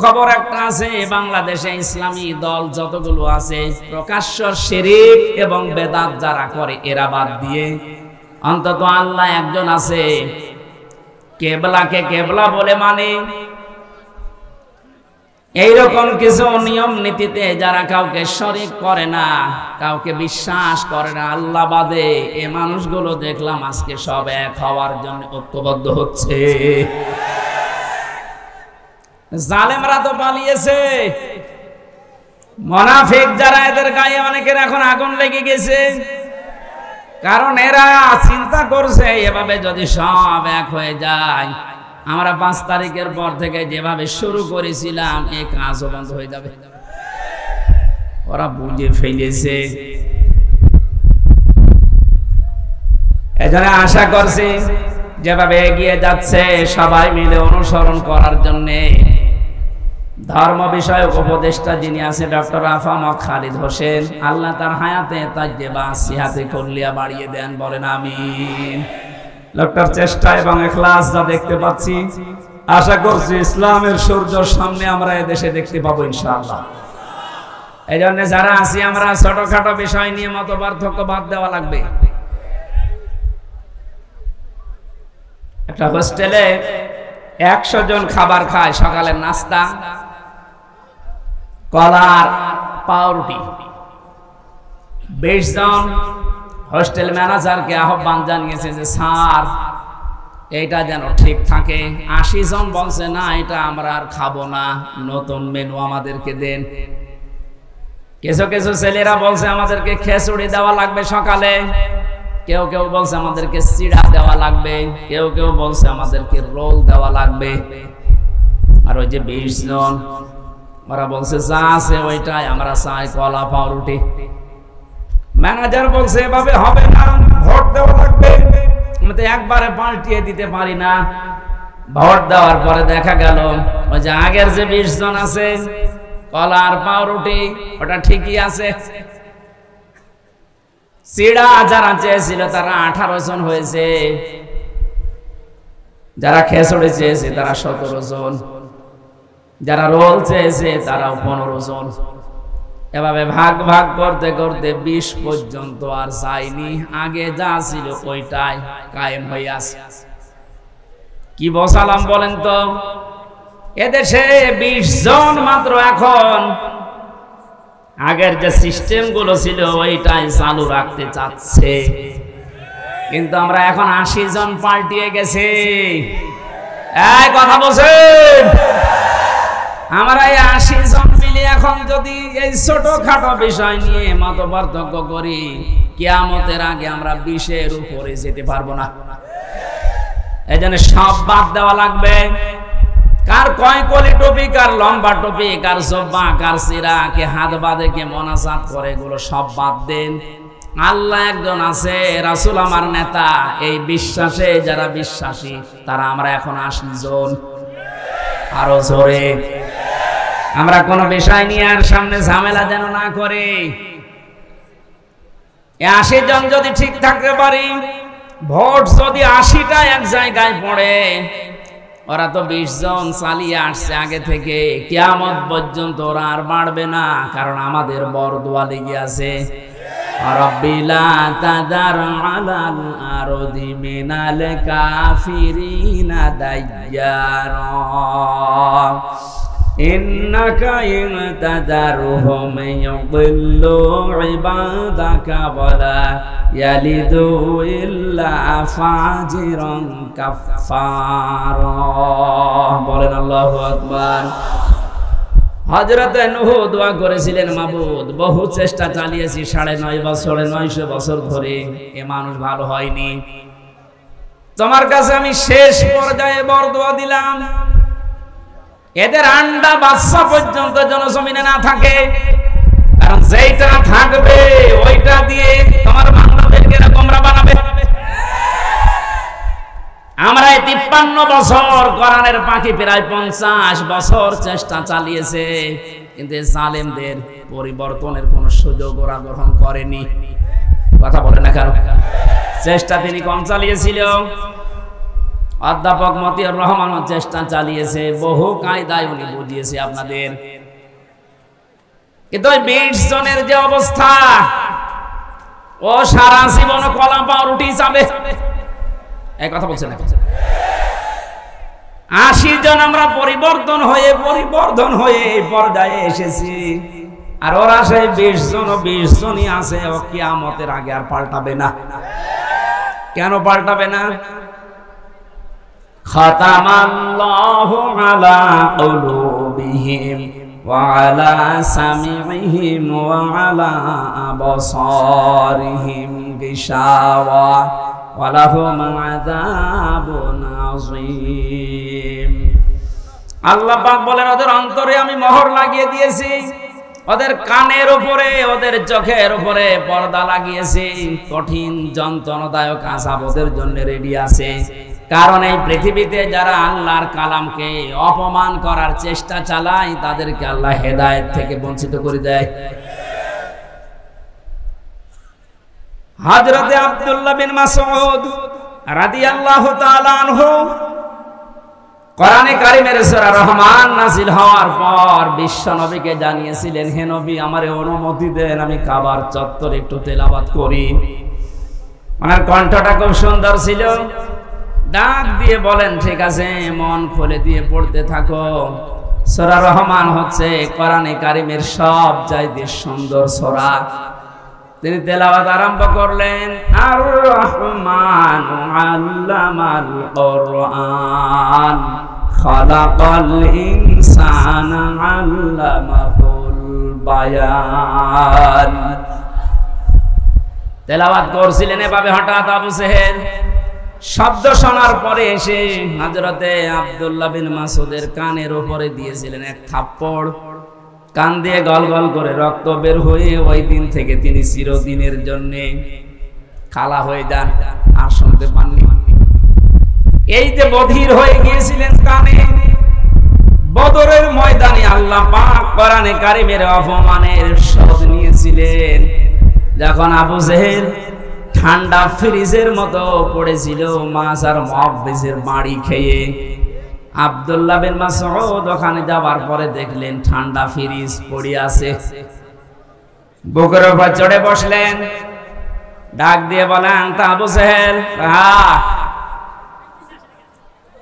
খবর একটা আছে, বাংলাদেশে ইসলামী দল যতগুলো আছে প্রকাশ্য শিরক এবং বেদাত যারা করে এরা বাদ দিয়ে অন্তত আল্লাহ একজন আছে, কেবলাকে কেবলা বলে মানে, এইরকম কিছু নিয়ম নীতিতে যারা কাউকে শরীক করে না, কাউকে বিশ্বাস করে না আল্লাহ বাদে, এই মানুষগুলো দেখলাম আজকে সব এক হওয়ার জন্য ঐক্যবদ্ধ হচ্ছে। জালেমরা তো পালিয়েছে, মুনাফিক যারা এদের গায়ে অনেকের এখন আগুন লেগে গেছে, কারণ এরা চিন্তা করছে এভাবে যদি সব এক হয়ে যায়, আমরা 5 তারিখের পর থেকে যেভাবে শুরু করেছিলাম এই কাজও বন্ধ হয়ে যাবে। ওরা বুঝে ফেলেছে, এজন্য আশা করছি যেভাবে এগিয়ে যাচ্ছে সবাই মিলে অনুসরণ করার জন্য ধর্ম বিষয়ক উপদেষ্টা যিনি আছে ডক্টর আফামক খালিদ হোসেন, আল্লাহ তার হায়াতে তাজ্জেবা সিহাতে কুল্লিয়া বাড়িয়ে দেন, বলেন আমিন। লোকটার চেষ্টা এবং ইখলাস যা দেখতে পাচ্ছি, আশা করছি ইসলামের সূর্য সামনে আমরা এদেশে দেখতে পাবো ইনশাআল্লাহ। এই জন্য যারা আছি আমরা ছোটখাটো বিষয় নিয়ে মতপার্থক্য বাদ দেওয়া লাগবে। একটা হোস্টেলে 100 জন খাবার খায়, সকালের নাস্তা কলার পাউরুটি। 20 জন হোস্টেল ম্যানেজারকে আহ্বান জানিয়েছে যে স্যার এইটা যেন ঠিক থাকে। 80 জন বলছে না এটা আমরা আর খাবো না, নতুন মেনু আমাদেরকে দেন। কিছু কিছু ছেলেরা বলছে আমাদেরকে খিচুড়ি দেওয়া লাগবে সকালে, কেউ কেউ বলছে আমাদেরকে চিড়া দেওয়া লাগবে, কেউ কেউ বলছে আমাদেরকে রোল দেওয়া লাগবে। আর ওই যে 20 জন ওরা বলছে যা আছে ওইটাই আমরা চাই, কলা পাউরুটি। ম্যানেজার বলছে এভাবে হবে না, ভোট দেওয়া লাগবে। আমি তো একবারে পাল্টিয়ে দিতে পারি না। ভোট দেওয়ার পরে দেখা গেল ওই যে আগের যে 20 জন আছে কলা আর পাউরুটি ওটা ঠিকই আছে। চিড়া যারা চেয়েছিল তারা 18 জন হয়েছে, যারা খিচুড়ি চেয়েছে তারা 17 জন, যারা রোল চেয়েছে তারাও 15 জন। এভাবে ভাগ ভাগ করতে করতে 20 পর্যন্ত আর যায়নি, আগে যা ছিল ওইটাই কায়েম হয়ে আছে। কি বসালাম বলেন তো? এদেশে 20 জন মাত্র এখন আগের যে সিস্টেম গুলো ছিল ওইটাই চালু রাখতে চাচ্ছে, কিন্তু আমরা এখন 80 জন পাল্টিয়ে গেছে। এই কথা বলছেন? আমরা এই 80 জন মিলে এখন যদি এই ছোটখাটো বিষয় নিয়ে মতপার্থক্য করি, কিয়ামতের আগে আমরা 20-এর উপরে যেতে পারবো না। এই জন্য সব বাদ দেওয়া লাগবে। কার কয় কলি টুপি, কার লম্বা টুপি, কার জব্বা, কার সিরা, কে হাত বাঁধে, কে মোনাজাত করে, এগুলো সব বাদ দেন। আল্লাহ একজন আছে, রাসূল আমার নেতা, এই বিশ্বাসে যারা বিশ্বাসী তারা আমরা এখন 80 জন। আরো জোরে আমরা কোন বিষয় নিয়ে আর সামনে ঝামেলা যেন না করে। 80 জন যদি ঠিক থাকতে পারি, ভোট যদি 80টা এক জায়গায় পড়ে, ওরা তো 20 জন চালিয়ে আসছে আগে থেকে, কিয়ামত পর্যন্ত ওরা আর বাড়বে না, কারণ আমাদের বরদোয়া লেগে আছে। রাব্বিলা তাদার আলাল আরদি মিনাল কাফিরিনা দাইয়ারা ইন্নাকা ইন তাদারহুম ইউদিল্লু ইবাদাকা ওয়ালা ইয়ালিদু ইল্লা ফাজিরান কাফফারা। বলেন আল্লাহু আকবার। হযরত নূহ দোয়া করেছিলেন, মাবুদ বহু চেষ্টা চালিয়েছি 9.5 বছর 900 বছর ধরে, এ মানুষ ভালো হয়নি, তোমার কাছে আমি শেষ পর্যায়ে বরদোয়া দিলাম, এদের আন্ডা বাচ্চা পর্যন্ত জনজমিনে না থাকে, কারণ যেইটা থাকবে ওইটা দিয়ে তোমার বান্দাদেরকে তোমরা বানাবে। আমরা 53 বছর কোরআনের পাখি প্রায় 50 বছর চেষ্টা চালিয়েছে, কিন্তু জালেমদের পরিবর্তনের কোন সুযোগ ওরা গ্রহণ করেনি। কথা বলে না কেন? চেষ্টা তিনি কম চালিয়েছিল। অধ্যাপক মতিয়ার রহমান চেষ্টা চালিয়েছে, বহু কায়দায় উনি বুঝিয়েছে আপনাদের। কিন্তু ওই 20 জনের যে অবস্থা, ও সারা জীবন কলা পাউরুটি যাবে, এই কথা বলছে না। 80 জন আমরা পরিবর্তন হয়ে এই পর্যায়ে এসেছি, আর ওরা সেই 20 জনই আছে। ও কিয়ামতের আগে আর পাল্টাবে না। কেন পাল্টাবে না? খাতামাল্লাহু আলা কুলুবিহিম ওয়া আলা সামিইহিম ওয়া আলা আবসারিহিম গিশাওয়া ওয়া লাহুম আযাবুন আযীম। আল্লাহ পাক বলেন, ওদের অন্তরে আমি মোহর লাগিয়ে দিয়েছি, ওদের কানের উপরে, ওদের চোখের উপরে পর্দা লাগিয়েছি। কঠিন যন্ত্রণাদায়ক আযাব ওদের জন্য রেডি আছে। কারণ এই পৃথিবীতে যারা আল্লাহর কালামকে অপমান করার চেষ্টা চালায়, তাদেরকে আল্লাহ হেদায়েত থেকে বঞ্চিত করে দেয়। হযরতে আব্দুল্লাহ বিন মাসউদ রাদিয়াল্লাহু তাআলা আনহু কোরআনে কারীমের সূরা রহমান নাযিল হওয়ার পর বিশ্ব নবীকে জানিয়েছিলেন, হে নবী, আমারে অনুমতি দেন, আমি কাবার চত্বরে একটু তেলাওয়াত করি। ওনার কণ্ঠটা খুব সুন্দর ছিল। ডাক দিয়ে বলেন, ঠিক আছে, মন খুলে দিয়ে পড়তে থাকো। সূরা রহমান হচ্ছে কোরআনে কারীমের সবচাইতে সুন্দর সূরা। তিনি তেলাওয়াত আরম্ভ করলেন, আর রহমান আল্লামাল কুরআন খালাকাল ইনসানা আল্লামাহুল বায়ান। তেলাওয়াত করছিলেন এভাবে, হঠাৎ আবু জেহেল শব্দ শোনার পরে এসে হযরতে আব্দুল্লাহ বিন মাসউদের কানের উপরে দিয়েছিলেন এক থাপ্পড়। কান দিয়ে গল গল করে রক্ত বের হয়ে ওই দিন থেকে তিনি চিরদিনের জন্য কালা হয়ে যান, আর শুনতে পাননি। এই যে বধির হয়ে গিয়েছিলেন কানে, বদরের ময়দানে আল্লাহ পাক কোরআনে কারীমের অপমানের শোধ নিয়েছিলেন। যখন আবু জেহেল ঠান্ডা ফ্রিজের মতো পড়েছিল মাছ আর মুহাব্বিসের বাড়ি খেয়ে, আব্দুল্লাহ বিন মাসউদ ওখানে যাবার পরে দেখলেন ঠান্ডা ফ্রিজ পড়ে আছে। বুকের উপর চড়ে বসলেন, ডাক দিয়ে বলেন, তা আবু জেহেল,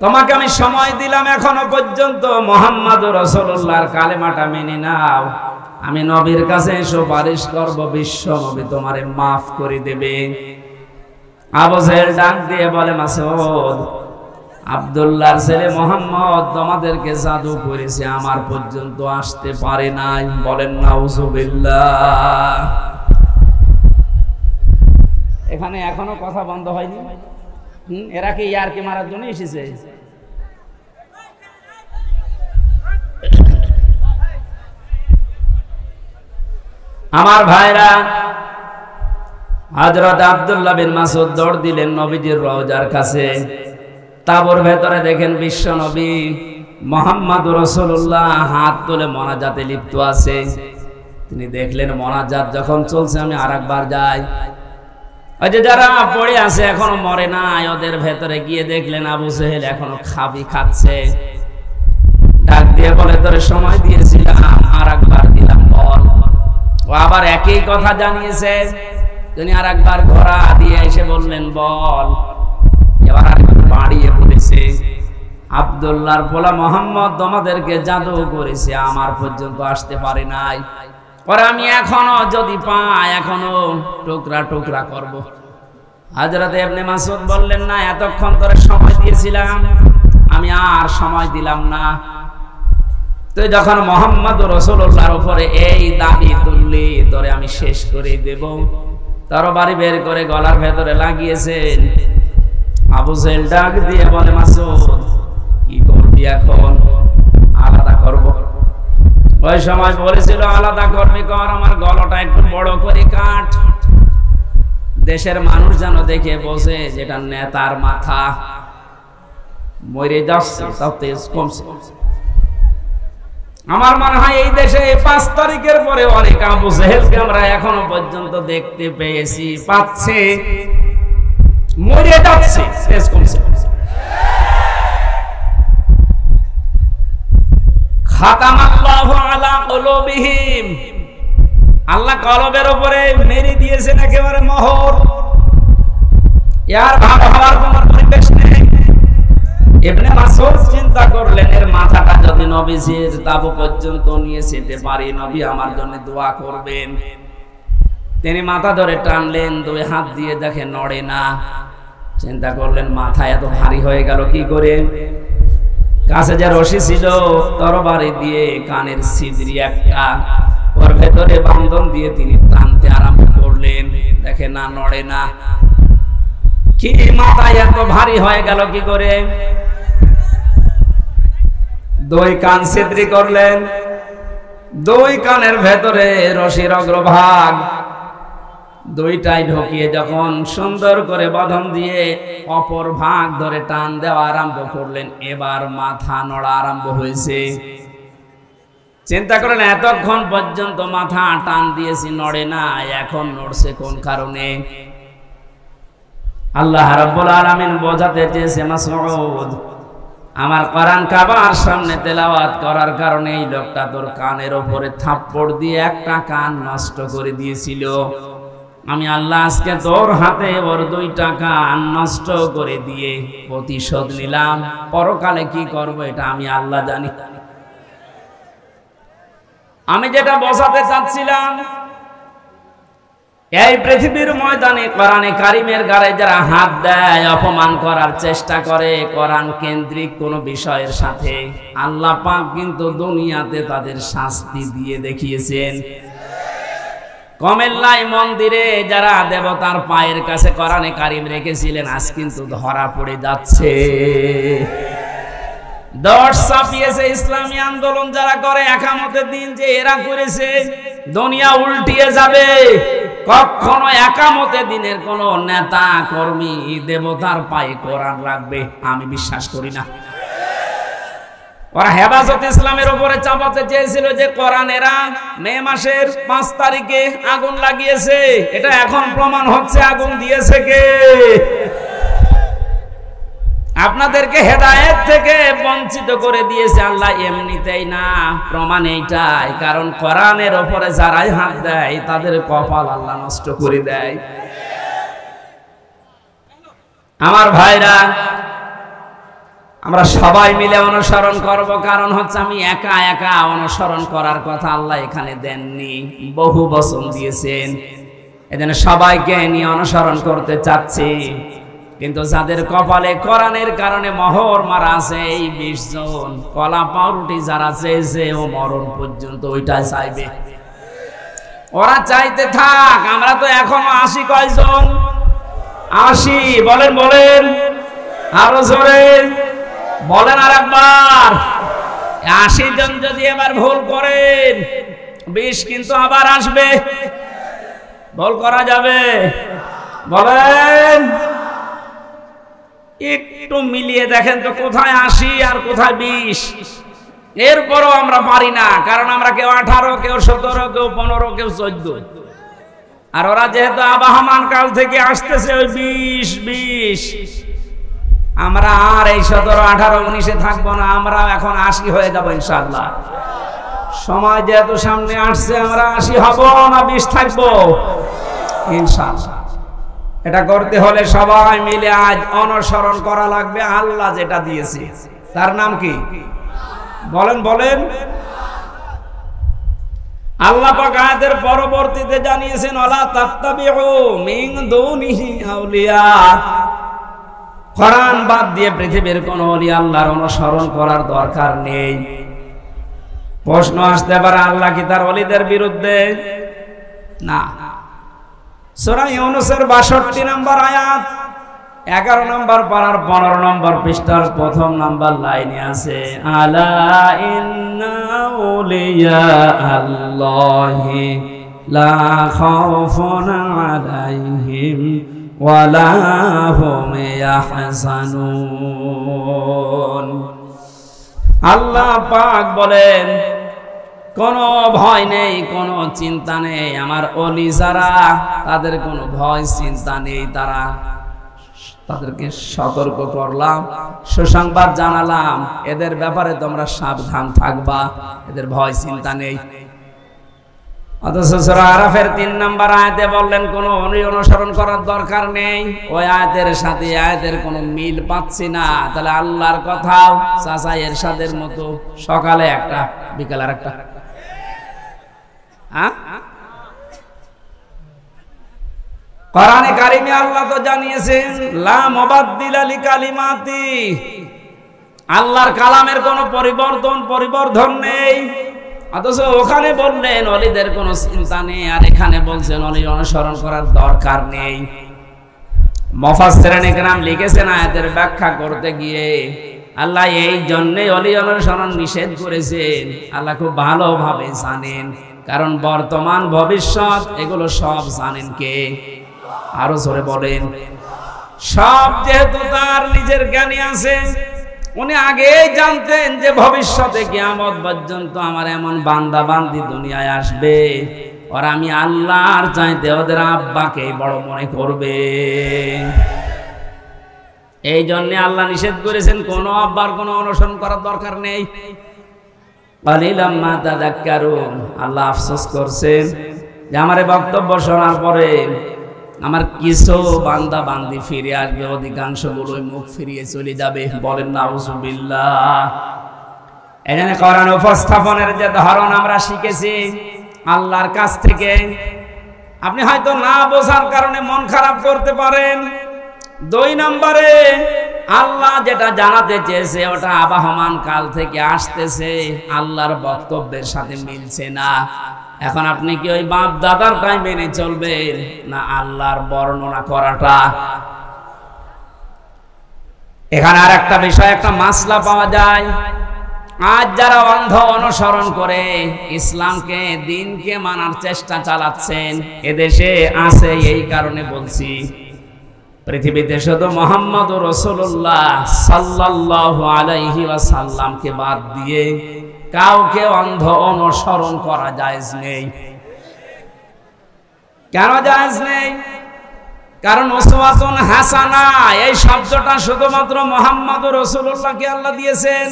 তোমাকে আমি সময় দিলাম এখনো পর্যন্ত মুহাম্মদুর রাসূলুল্লাহর কালেমাটা মেনে নাও। আমি নবীর কাছে সুপারিশ করব, বিশ্ব নবী তোমারে মাফ করে দেবে। আবু জেহেল ডাক দিয়ে বলে, মাসউদ, আব্দুল্লাহর ছেলে মুহাম্মদ তোমাদেরকে জাদু করেছে, আমার পর্যন্ত আসতে পারে নাই। বলেন নাউজুবিল্লাহ। এখানে এখনো কথা বন্ধ হয়নি। এরা কি ইয়ারকি মারার জন্য এসেছে? আমার ভাইরা, হযরত আব্দুল্লাহ বিন মাসউদ দৌড় দিলেন নবীজির রওজার কাছে। তাবুর ভেতরে দেখেন বিশ্ব নবী মুহাম্মদুর রাসূলুল্লাহ হাত তুলে মোনাজাতে লিপ্ত আছে। তিনি দেখলেন মোনাজাত যখন চলছে, আমি আরেকবার যাই। ওই যে যারা পড়ে আছে এখনো মরে নাই, ওদের ভেতরে গিয়ে দেখলেন আবু জেহেল এখনো খাচ্ছে। ডাক দিয়ে বলে, তোরে সময় দিয়েছিলাম, আরেকবার দিলাম, বল। ও আবার একই কথা জানিয়েছে। তিনি আরেকবার ঘোড়া দিয়ে এসে বললেন, বল। এবার আরেকবার বাড়িয়ে বলেছে, আব্দুল্লাহর পোলা মুহাম্মদ তোমাদেরকে জাদু করেছে, আমার পর্যন্ত আসতে পারে নাই। পরে আমি এখনো যদি পাই, এখনো টুকরা টুকরা করব। হযরত ইবনে মাসউদ বললেন, না, এতক্ষণ তোরে সময় দিয়েছিলাম, আমি আর সময় দিলাম না। তুই যখন মুহাম্মদুর রাসূলুল্লাহর উপরে এই দাবি তুললি, তোরে আমি শেষ করে দেব। তরবারি বের করে গলার ভেতরে লাগিয়েছেন। আবু জেহেল ডাক দিয়ে বলে, মাসউদ, কি করবি এখন? আলাদা করব। ওই সময় বলেছিল, আলাদা করবি কর, আমার গলাটা একটু বড় করে কাট, দেশের মানুষ যেন দেখে বসে যেটা নেতার মাথা। মরে যাচ্ছে, তাও তেজ কমছে। আমার মনে হয় এই দেশে 5 তারিখের পরে অনেক আবু জেহেলকে আমরা এখনো পর্যন্ত দেখতে পাচ্ছে, মরে যাচ্ছে, তেজ কমছে। খাতামাল্লাহু আলা কুলুবিহিম, আল্লাহ কলবের উপরে মেরে দিয়েছেন একেবারে মোহর। এর ভালো হওয়ার কোনো পরিবেশ নেই। ইবনে মাসউদ চিন্তা করলেন, এর মাথাটা যদি নবীজির তাবু পর্যন্ত নিয়ে যেতে পারি, নবী আমার জন্য দোয়া করবেন। তিনি মাথা ধরে টানলেন, দুই হাত দিয়ে দেখে নড়ে না। চিন্তা করলেন মাথা এত ভারী হয়ে গেল কি করে। কাছে যে রশি ছিল তরবারি দিয়ে কানের ছিদ্রি একটা, ওর ভেতরে বান্ধন দিয়ে তিনি টানতে আরম্ভ করলেন, দেখে না নড়ে না। কি মাথা এত ভারী হয়ে গেল কি করে। দুই কান ছিদ্রি করলেন, দুই কানের ভেতরে রশির অগ্রভাগ দুইটাই ঢুকিয়ে যখন সুন্দর করে বাঁধন দিয়ে অপর ভাগ ধরে টান দেওয়া আরম্ভ করলেন, এবার মাথা নড়া আরম্ভ হয়েছে। চিন্তা করেন এতক্ষণ পর্যন্ত মাথা টান দিয়েছি নড়ে না, এখন নড়ছে কোন কারণে। আল্লাহ রাব্বুল আলামিন বোঝাতে চেয়েছে, মাসউদ আমার কোরআন কাবার সামনে তেলাওয়াত করার কারণে এই লোকটা তোর কানের উপরে থাপ্পড় দিয়ে একটা কান নষ্ট করে দিয়েছিল। আমি আল্লাহ আজকে তোর হাতে ওর দুইটা কান নষ্ট করে দিয়ে প্রতিশোধ নিলাম। পরকালে কি করব এটা আমি আল্লাহ জানি। আমি যেটা বোঝাতে চাচ্ছিলাম, এই পৃথিবীর ময়দানে কোরআনে কারিমের গায়ে যারা হাত দেয়, অপমান করার চেষ্টা করে কোরআন কেন্দ্রিক কোন বিষয়ের সাথে, আল্লাহ পাক কিন্তু দুনিয়াতে তাদের শাস্তি দিয়ে দেখিয়েছেন। কমেল্লাই মন্দিরে যারা দেবতার পায়ের কাছে কোরআনে কারিম রেখেছিলেন, আজ কিন্তু ধরা পড়ে যাচ্ছে। দশ ছাপিয়েছে ইসলামী আন্দোলন যারা করে একামতের দিন, যে এরা করেছে দুনিয়া উল্টিয়ে যাবে। কখনো একামতের দিনের কোন নেতা কর্মী দেবতার পায়ে কোরআন রাখবে আমি বিশ্বাস করি না। ওরা হেফাজত ইসলামের উপরে চাপাতে চেয়েছিল যে কোরআনেরা মে মাসের 5 তারিখে আগুন লাগিয়েছে, এটা এখন প্রমাণ হচ্ছে আগুন দিয়েছে কে। আপনাদেরকে হেদায়েত থেকে বঞ্চিত করে দিয়েছে আল্লাহ এমনিতেই না, প্রমাণ এইটাই। কারণ কোরআনের উপরে যারাই হাত দেয় তাদের কপাল আল্লাহ নষ্ট করে দেয়। আমার ভাইরা, আমরা সবাই মিলে অনুসরণ করব, কারণ হচ্ছে আমি একা একা অনুসরণ করার কথা আল্লাহ এখানে দেননি, বহু বচন দিয়েছেন। এজন্য সবাইকে নিয়ে অনুসরণ করতে চাচ্ছি। কিন্তু যাদের কপালে কোরআনের কারণে মোহর মারা আছে এই 20 জন, কলা পাউরুটি যারা চেয়েছে ও মরণ পর্যন্ত ওইটা চাইবে। ওরা চাইতে থাক, আমরা তো এখনো 80 কয়জন? 80 বলেন বলেন, আরো জোরে বলেন আর একবার। 80 জন যদি এবার ভুল করেন, 20 কিন্তু আবার আসবে। ভুল করা যাবে? বলেন। একটু মিলিয়ে দেখেন তো কোথায় 80 আর কোথায় 20। এরপরও আমরা পারি না, কারণ আমরা কেউ 18, কেউ 17, কেউ 15, কেউ 14। আর ওরা যেহেতু আবাহমান কাল থেকে আসতেছে ওই 20। আমরা আর এই 17, 18, 19-এ থাকবো না, আমরা এখন 80 হয়ে যাবো ইনশাআল্লাহ। সময় যেহেতু সামনে আসছে, আমরা 80 হব না 20 থাকবো ইনশাআল্লাহ। এটা করতে হলে সবাই মিলে আজ অনুসরণ করা লাগবে আল্লাহ যেটা দিয়েছে। তার নাম কি? বলেন বলেন। আল্লাহ পাক আয়াতের পরবর্তীতে জানিয়েছেন, ওয়ালা তাত্তাবিউ মিন দুনিহি আউলিয়া। কোরআন বাদ দিয়ে পৃথিবীর কোন ওলি আল্লাহর অনুসরণ করার দরকার নেই। প্রশ্ন আসতে পারে, আল্লাহ কি তার ওলিদের বিরুদ্ধে? না। সূরা ইউনূসের 62 নম্বর আয়াত, 11 নম্বর পারার 15 নম্বর পৃষ্ঠার 1ম নম্বর লাইনে আছে, আলা ইন্না আউলিয়া আল্লাহি লা খাউফুন আলাইহিম ওয়া লা হুম ইয়াহজানুন। আল্লাহ পাক বলেন, কোনো ভয় নেই, কোনো চিন্তা নেই। আমার ওলি যারা, তাদের কোনো ভয় চিন্তা নেই। তাদেরকে সতর্ক করলাম, সুসংবাদ জানালাম, এদের ব্যাপারে তোমরা সাবধান থাকবা, এদের ভয় চিন্তা নেই। অথচ সূরা আরাফের 3 নম্বর আয়াতে বললেন কোনো অনুসরণ করার দরকার নেই। ওই আয়াতের সাথে আয়াতের কোনো মিল পাচ্ছি না। তাহলে আল্লাহর কথাও চাচা এরশাদের মতো, সকালে একটা বিকালে আরেকটা। কোরআনে কারিমে আল্লাহ তো জানিয়েছেন লা মুবাদদিলা লিকালিমাতি, আল্লাহর কালামের কোনো পরিবর্ধন নেই। অথচ ওখানে বললেন ওলিদের কোনো চিন্তা নেই, আর এখানে বলছেন ওলি অনুসরণ করার দরকার নেই। মুফাসসিরিন ইকরাম লিখেছেন আয়াতের ব্যাখ্যা করতে গিয়ে আল্লাহ এই জন্যই ওলি অনুসরণ নিষেধ করেছেন। আল্লাহ খুব ভালোভাবে জানেন, কারণ বর্তমান ভবিষ্যৎ এগুলো সব জানেন কে? আরো জোরে বলেন। সব যেহেতু তার নিজের জ্ঞানে আছে, উনি আগেই জানতেন যে ভবিষ্যতে কিয়ামত পর্যন্ত আমার এমন বান্দা বান্দি দুনিয়ায় আসবে, আর আমি আল্লাহর চাইতে ওদের আব্বাকে বড় মনে করবে। এই জন্য আল্লাহ নিষেধ করেছেন কোন আব্বার কোনো অনুসরণ করার দরকার নেই। কালিলাম মা তাযাক্কারুন, আল্লাহ আফসোস করছেন যে আমার বক্তব্য শোনার পরে আমার কিছু বান্দা বান্দি ফিরে আসবে, অধিকাংশ গুলোই মুখ ফিরিয়ে চলে যাবে। বলেন নাউযুবিল্লাহ। এখানে কোরআন উপস্থাপনের যে ধরন আমরা শিখেছি আল্লাহর কাছ থেকে, আপনি হয়তো না বোঝার কারণে মন খারাপ করতে পারেন। 2 নম্বরে আল্লাহ যেটা জানাতে চেয়েছে ওটা আবাহমান কাল থেকে আসতেছে, আল্লাহর বক্তব্যের সাথে মিলছে না। এখন আপনি কি ওই বাপ দাদারটাই মেনে চলবেন না আল্লাহর বর্ণনা করাটা? এখানে আর একটা বিষয়, একটা মাসলা পাওয়া যায়। আজ যারা অন্ধ অনুসরণ করে ইসলামকে, দ্বীনকে মানার চেষ্টা চালাচ্ছেন, এদেশে আছে। এই কারণে বলছি, পৃথিবীতে শুধু মুহাম্মদুর রাসূলুল্লাহ সাল্লাল্লাহু আলাইহি ওয়াসাল্লামকে বাদ দিয়ে কাউকে অন্ধ অনুসরণ করা জায়েজ নেই। কেন জায়েজ নেই? কারণ উসওয়াতুন হাসানা এই শব্দটা শুধুমাত্র মুহাম্মদুর রাসূলুল্লাহকে আল্লাহ দিয়েছেন।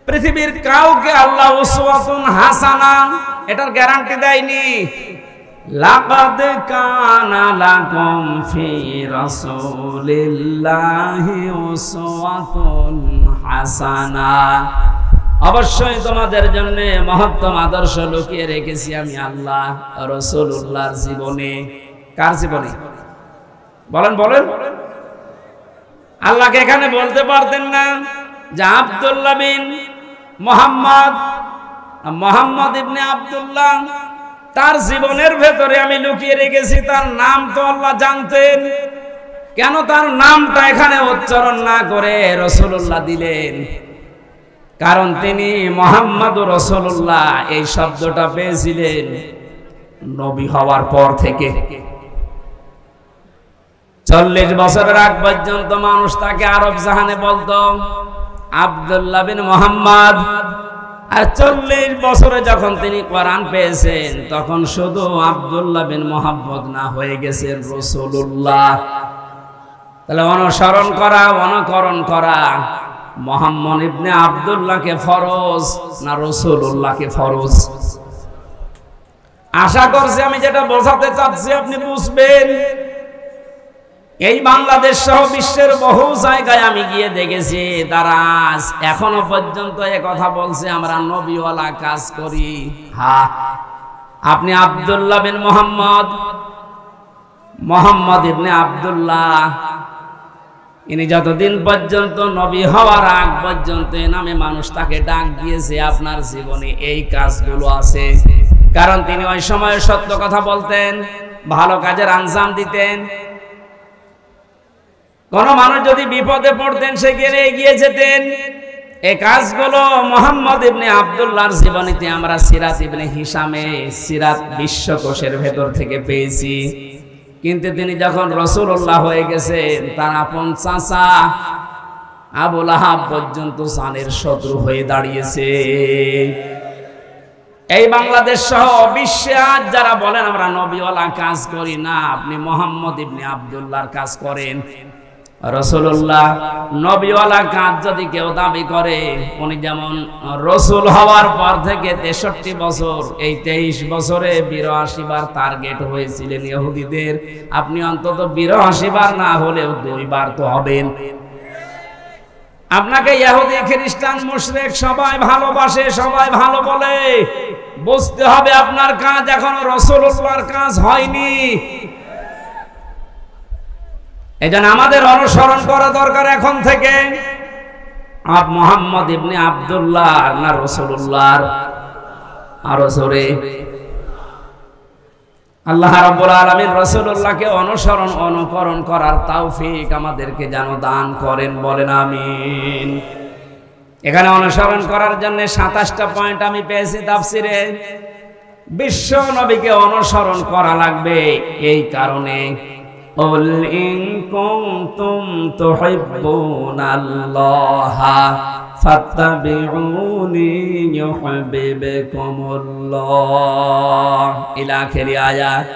পৃথিবীর কাউকে আল্লাহ উসওয়াতুন হাসানা এটার গ্যারান্টি দেয়নি। লাকাদ কানা লাকুম ফি রাসূলিল্লাহি উসওয়াতুন হাসানা, অবশ্যই তোমাদের জন্য মহত্তম আদর্শ লুকিয়ে রেখেছি আমি আল্লাহ রাসূলুল্লাহর জীবনে। কার জীবনে? বলেন বলেন। আল্লাহকে এখানে বলতে পারতেন না যে আব্দুল্লাহ বিন মোহাম্মদ ইবনে আব্দুল্লাহ, তার জীবনের ভেতরে আমি লুকিয়ে রেখেছি। তার নাম তো আল্লাহ জানতেন, কেন তার নামটা এখানে উচ্চারণ না করে রাসূলুল্লাহ দিলেন? কারণ তিনি মুহাম্মদুর রাসূলুল্লাহ এই শব্দটা পেয়েছিলেন নবী হওয়ার পর থেকে। 40 বছরের আগ পর্যন্ত মানুষ তাকে আরব জাহানে বলতো আব্দুল্লাহ বিন মুহাম্মদ, আর 40 বছরে যখন তিনি কোরআন পেয়েছেন তখন শুধু আব্দুল্লাহ বিন মুহাম্মদ না, হয়ে গেছেন রাসূলুল্লাহ। তাহলে অনুসরণ করা, অনুকরণ করা মুহাম্মদ ইবনে আব্দুল্লাহকে ফরজ না রাসূলুল্লাহকে ফরজ? আশা করছি আমি যেটা বোঝাতে চাচ্ছি আপনি বুঝবেন। এই বাংলাদেশ সহ বিশ্বের বহু জায়গায় আমি গিয়ে দেখেছি তারা আজ এখনো পর্যন্ত এ কথা বলছে আমরা নবীওয়ালা কাজ করি। হ্যাঁ, আপনি আব্দুল্লাহ বিন মুহাম্মদ ইবনে আব্দুল্লাহ, ইনি যতদিন পর্যন্ত নবী হওয়ার আগ পর্যন্ত এ নামে মানুষ তাকে ডাক দিয়েছে, আপনার জীবনে এই কাজগুলো আছে। কারণ তিনি ওই সময় সত্য কথা বলতেন, ভালো কাজের আঞ্জাম দিতেন। কোন মানুষ যদি বিপদে পড়তেন সেখানে এগিয়ে যেতেন। এই কাজগুলো মুহাম্মদ ইবনে আব্দুল্লাহর জীবনীতে আমরা সিরাত ইবনে হিশামে সিরাত বিশ্বকোষের ভেতর থেকে পেয়েছি। কিন্তু তিনি যখন রাসূলুল্লাহ হয়ে গেছেন, তার আপন চাচা আবু লাহাব পর্যন্ত জানের শত্রু হয়ে দাঁড়িয়েছে। এই বাংলাদেশ সহ বিশ্বে আজ যারা বলেন আমরা নবীওয়ালা কাজ করি না, আপনি মুহাম্মদ ইবনে আব্দুল্লাহর কাজ করেন। রাসূলুল্লাহ নবীওয়ালা কাজ যদি কেউ দাবি করে, উনি যেমন রাসূল হওয়ার পর থেকে 63 বছর, এই 23 বছরে 82 বার টার্গেট হয়েছিলেন ইহুদিদের, আপনি অন্তত 82 বার না হলেও 2 বার তো হবেন। আপনাকে ইহুদি খ্রিস্টান মুশরিক সবাই ভালোবাসে, সবাই ভালো বলে, বুঝতে হবে আপনার কাজ এখনো রাসূলুল্লাহর কাজ হয়নি। এজন্য আমাদের অনুসরণ করা দরকার এখন থেকে। মুহাম্মদ ইবনে আব্দুল্লাহ না রাসূলুল্লাহর? আরো জোরে। আল্লাহ রাব্বুল আলামিন রাসূলুল্লাহকে অনুসরণ অনুকরণ করার তৌফিক আমাদেরকে যেন দান করেন, বলেন আমিন। এখানে অনুসরণ করার জন্য 27টা পয়েন্ট আমি পেয়েছি তাফসিরে। বিশ্ব নবীকে অনুসরণ করা লাগবে এই কারণে, قل إن كنتم تحبون الله فاتبعوني يحببكم الله إلى آخر آيات।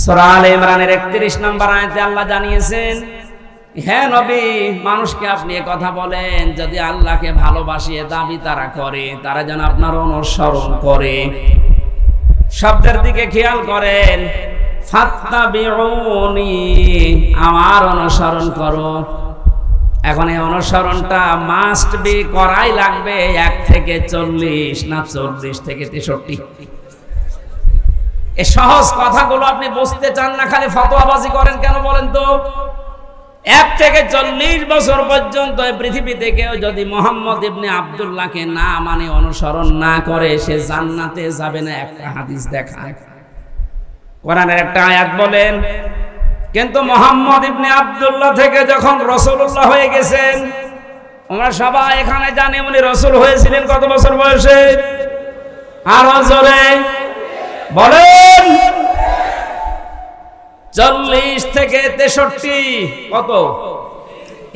সূরা আলে ইমরানের 31 নম্বর আয়াতে আল্লাহ জানিয়েছেন, হে নবী, মানুষকে আপনি কথা বলেন যদি আল্লাহকে ভালোবাসিয়ে দাবি তারা করে, তারা যেন আপনার অনুসরণ করে। শব্দের দিকে খেয়াল করেন, ফাত্তাবিউনি, আমার অনুসরণ করো। এখন এই অনুসরণটা মাস্ট বি করাই লাগবে 1 থেকে 40 না 40 থেকে 63। এই সহজ কথাগুলো আপনি বুঝতে চান না, খালি ফতোয়াবাজি করেন কেন বলেন তো? 1 থেকে 40 বছর পর্যন্ত পৃথিবীতে কেউ যদি মুহাম্মদ ইবনে আব্দুল্লাহকে না মানে অনুসরণ না করে, সে জান্নাতে যাবে না। একটা হাদিস দেখায়, কোরআনের একটা আয়াত বলেন। কিন্তু মুহাম্মদ ইবনে আব্দুল্লাহ থেকে যখন রাসূলুল্লাহ হয়ে গেছেন, আমরা সবাই এখানে জানি উনি রাসূল হয়েছিলেন কত বছর বয়সে? আরো জোরে বলেন। 40 থেকে 63, কত?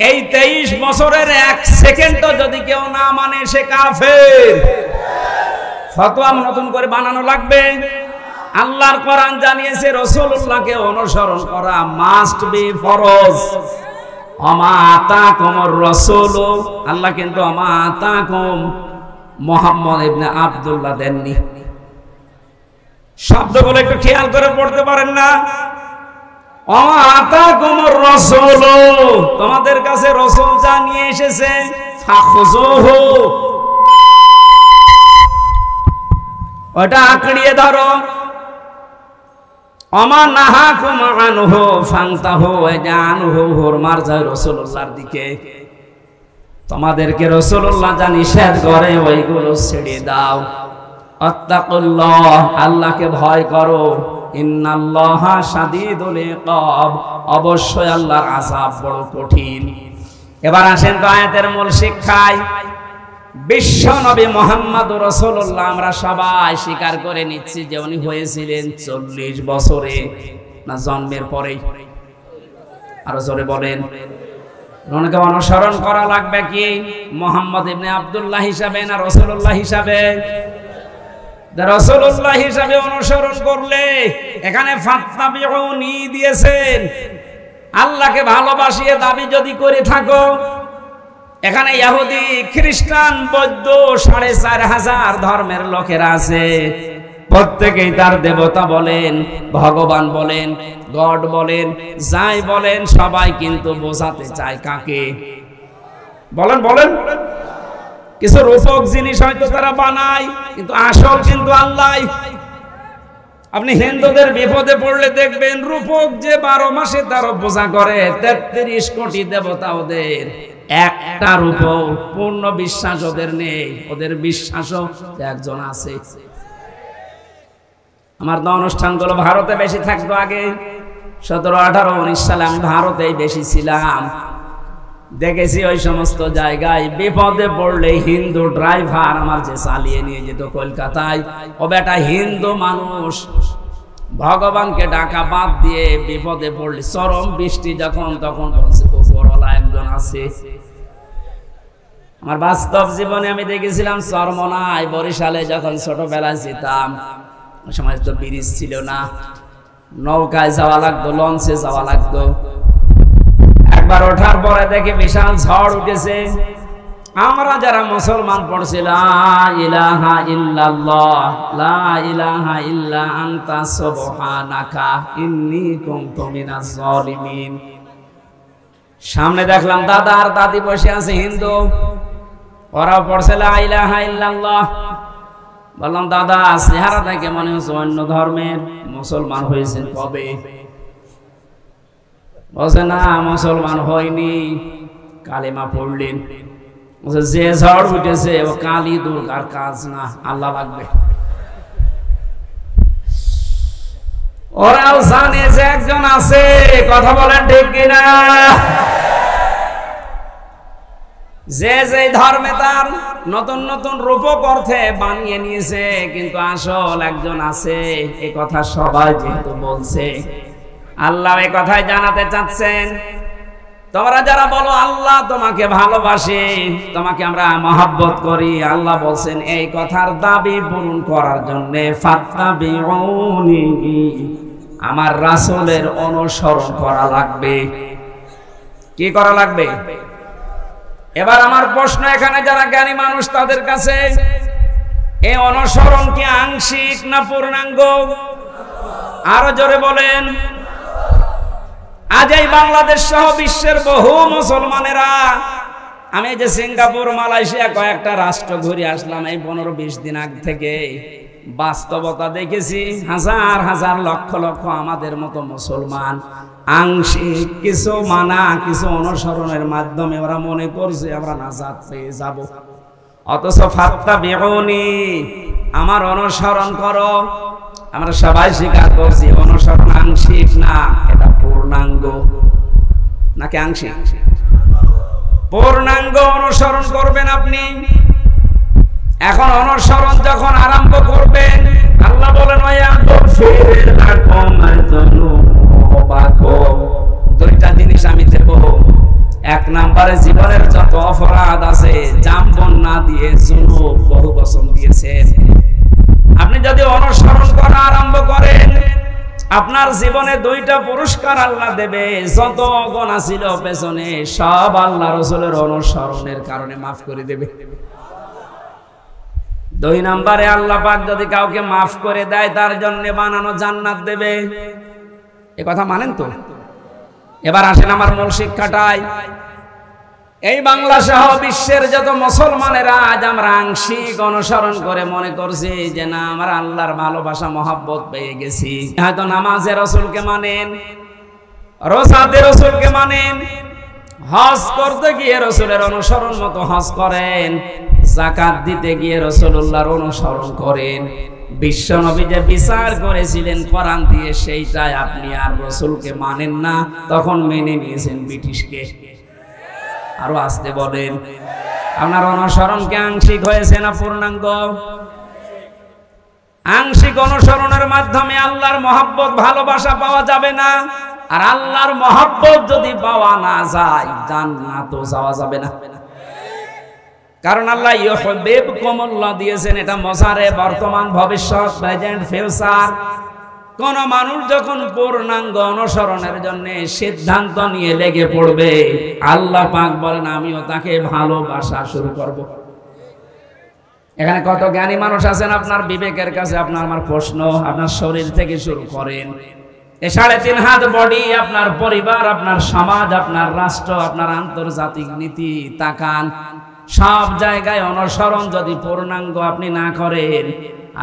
এই 23 বছরের 1 সেকেন্ডও যদি কেউ না মানে সে কাফের। ফতোয়া নতুন করে বানানো লাগবে? আল্লাহর কোরআন জানিয়েছে রাসূলুল্লাহকে অনুসরণ করা মাস্ট বি ফরজ। আমা আতাকুমুর রাসূল, আল্লাহ কিন্তু আমা আতাকুম মুহাম্মদ ইবনে আব্দুল্লাহ দেননি। শব্দগুলো একটু খেয়াল করে পড়তে পারেন না? আমা আতাকুমুর রাসূল, তোমাদের কাছে রাসূল যা নিয়ে এসেছে, ফাখুযুহু, ওটা আঁকড়িয়ে ধরো। আমা নাহাকুম আনহু ফান্তাহু, জানহু হুরমার যায় রাসূলুল্লাহর দিকে। তোমাদেরকে রাসূলুল্লাহ যা নিষেধ করে ওইগুলো ছেড়ে দাও। আত্তাকুল্লাহ, আল্লাহকে ভয় করো। ইন্নাল্লাহা শাদীদুল ইকাব, অবশ্যই আল্লাহর আযাব বড় কঠিন। এবার আসেন তো আয়াতের মূল শিক্ষায়। বিশ্ব নবী মুহাম্মদুর রাসূলুল্লাহ আমরা সবাই স্বীকার করে নিচ্ছি যে উনি হয়েছিলেন 40 বছরে, না জন্মের পরেই? আরো জোরে বলেন। ওনাকে অনুসরণ করা লাগবে কি মুহাম্মদ ইবনে আব্দুল্লাহ হিসাবে না রাসূলুল্লাহ হিসাবে? রাসূলুল্লাহ হিসাবে অনুসরণ করলে এখানে ফাত্তাবিউনি দিয়েছেন। আল্লাহকে ভালোবাসিয়ে দাবি যদি করে থাকো, এখানে ইহুদি খ্রিস্টান বৌদ্ধ 4500 ধর্মের লোকেরা আছে, প্রত্যেকেই তার দেবতা বলেন, ভগবান বলেন, গড বলেন, যাই বলেন, সবাই কিন্তু বোঝাতে চায় কাকে? বলেন বলেন। কিছু রূপক জিনিস হয়তো তারা বানায়, কিন্তু আসল কিন্তু আল্লাহ। আপনি হিন্দুদের বিপদে পড়লে দেখবেন রূপক যে 12 মাসে 13 পূজা করে, 33 কোটি দেবতা ওদের, একটা রূপক পূর্ণ বিশ্বাস ওদের নেই। ওদের বিশ্বাসও একজন আছে। আমার তো অনুষ্ঠানগুলো ভারতে বেশি থাকতো আগে, 17, 18, 19 সালে আমি ভারতেই বেশি ছিলাম। দেখেছি ওই সমস্ত জায়গায় বিপদে পড়লে হিন্দু ড্রাইভার আমার যে চালিয়ে নিয়ে যেত কলকাতায়, ও বেটা হিন্দু মানুষ, ভগবানকে ডাকা বাদ দিয়ে বিপদে পড়লে, চরম বৃষ্টি যখন, তখন বলছে উপরওয়ালা একজন আছে। আমার বাস্তব জীবনে আমি দেখেছিলাম চরমনায়, বরিশালে যখন ছোটবেলায় যেতাম, ওই সময় তো ব্রিজ ছিল না, নৌকায় যাওয়া লাগতো, লঞ্চে যাওয়া লাগতো। একবার ওঠার পরে দেখি বিশাল ঝড় উঠেছে। আমরা যারা মুসলমান পড়ছি লা ইলাহা ইল্লাল্লাহ লা ইলাহা ইল্লা আনতা সুবহানাকা ইন্নী কুনতু মিনাজ জালিমিন। সামনে দেখলাম দাদা আর দাদি বসে আছে হিন্দু, ওরাও পড়ছে লা ইলাহা ইল্লাল্লাহ। বললাম দাদা চেহারা দেখে মনে হচ্ছে অন্য ধর্মের, মুসলমান হয়েছেন কবে? বলছে না মুসলমান হয়নি, কালেমা পড়লেন। যে ঝড় উঠেছে ও কালী দুর্গার কাজ না, আল্লাহ লাগবে। ওরাও জানে যে একজন আছে, কথা বলেন ঠিক কিনা? যে যে ধর্মে তার নতুন নতুন রূপক অর্থে বানিয়ে নিয়েছে, কিন্তু আসল একজন আছে, এ কথা সবাই যেহেতু বলছে, আল্লাহ এই কথাই জানাতে চাচ্ছেন। তোমরা যারা বলো আল্লাহ তোমাকে ভালোবাসে, তোমাকে আমরা মহব্বত করি, আল্লাহ বলছেন এই কথার দাবি পূরণ করার জন্য ফাত্তাবিউনি, আমার রাসূলের অনুসরণ করা লাগবে। কি করা লাগবে? এবার আমার প্রশ্ন এখানে যারা জ্ঞানী মানুষ তাদের কাছে, এই অনুসরণ কি আংশিক না পূর্ণাঙ্গ? আরো জোরে বলেন। আজ এই বাংলাদেশ সহ বিশ্বের বহু মুসলমানেরা, আমি যে সিঙ্গাপুর মালয়েশিয়া কয়েকটা রাষ্ট্র ঘুরে আসলাম এই 15-20 দিন আগ থেকে, বাস্তবতা দেখেছি হাজার হাজার লক্ষ লক্ষ আমাদের মতো মুসলমান আংশিক কিছু মানা কিছু অনুসরণের মাধ্যমে ওরা মনে করছে আমরা নাজাত পেয়ে যাব। অথচ ফাত্তাবিউনি, আমার অনুসরণ করো। আমরা সবাই স্বীকার করছি অনুসরণ আংশিক না, এটা পূর্ণাঙ্গ। নাকি আংশিক? পূর্ণাঙ্গ অনুসরণ করবেন আপনি। এখন অনুসরণ যখন আরম্ভ করবেন, আল্লাহ বলেন দুইটা জিনিস আমি দেব। এক নম্বরে জীবনের যত অপরাধ আছে, জাম্বন না দিয়ে যুনুব বহু বছর দিয়েছেন। আপনি যদি অনুসরণ করা আরম্ভ করেন, আপনার জীবনে দুইটা পুরস্কার আল্লাহ দেবে। যত গুনাহ ছিল পেছনে সব আল্লাহ রাসূলের অনুসরণের কারণে মাফ করে দেবে। দুই নম্বরে আল্লাহ পাক যদি কাউকে মাফ করে দেয়, তার জন্য বানানো জান্নাত দেবে। এ কথা মানেন তো? এবার আসেন আমার মূল শিক্ষাটাই। এই বাংলা সহ বিশ্বের যত মুসলমানেরা আজ আমরা আংশিক অনুসরণ করে মনে করছি যে না আমরা আল্লাহর ভালোবাসা মহব্বত পেয়ে গেছি। হয়তো নামাজে রাসূলকে মানেন, রোজাতে রাসূলকে মানেন, হজ করতে গিয়ে রাসূলের অনুসরণ মতো হজ করেন, যাকাত দিতে গিয়ে রাসূলুল্লাহর অনুসরণ করেন। বিশ্ব নবী যে বিচার করেছিলেন কোরআন দিয়ে, সেইটাই আপনি আর রাসূলকে মানেন না, তখন মেনে নিয়েছেন ব্রিটিশকে। আরো আসতে বলেন, আপনার অনুসরণ কি আংশিক হয়েছে না পূর্ণাঙ্গ? আংশিক অনুসরণের মাধ্যমে আল্লাহর মহব্বত ভালোবাসা পাওয়া যাবে না। আর আল্লাহর মহব্বত যদি পাওয়া না যায়, জান্নাতও যাওয়া যাবে না। কারণ আল্লাহ ইউহিব্বুকুমুল্লাহ দিয়েছেন, এটা মজারে বর্তমান ভবিষ্যৎ প্রেজেন্ট ফিউচার। কোন মানুষ যখন পূর্ণাঙ্গ অনুসরণের জন্য সিদ্ধান্ত নিয়ে লেগে পড়বে, আল্লাহ পাক বলেন আমিও তাকে ভালোবাসা শুরু করব। এখানে কত জ্ঞানী মানুষ আছেন, আপনার বিবেকের কাছে আপনার আমার প্রশ্ন, আপনার শরীর থেকে শুরু করেন, এ 3.5 হাত বডি, আপনার পরিবার, আপনার সমাজ, আপনার রাষ্ট্র, আপনার আন্তর্জাতিক নীতি তাকান, সব জায়গায় অনুসরণ যদি পূর্ণাঙ্গ আপনি না করেন,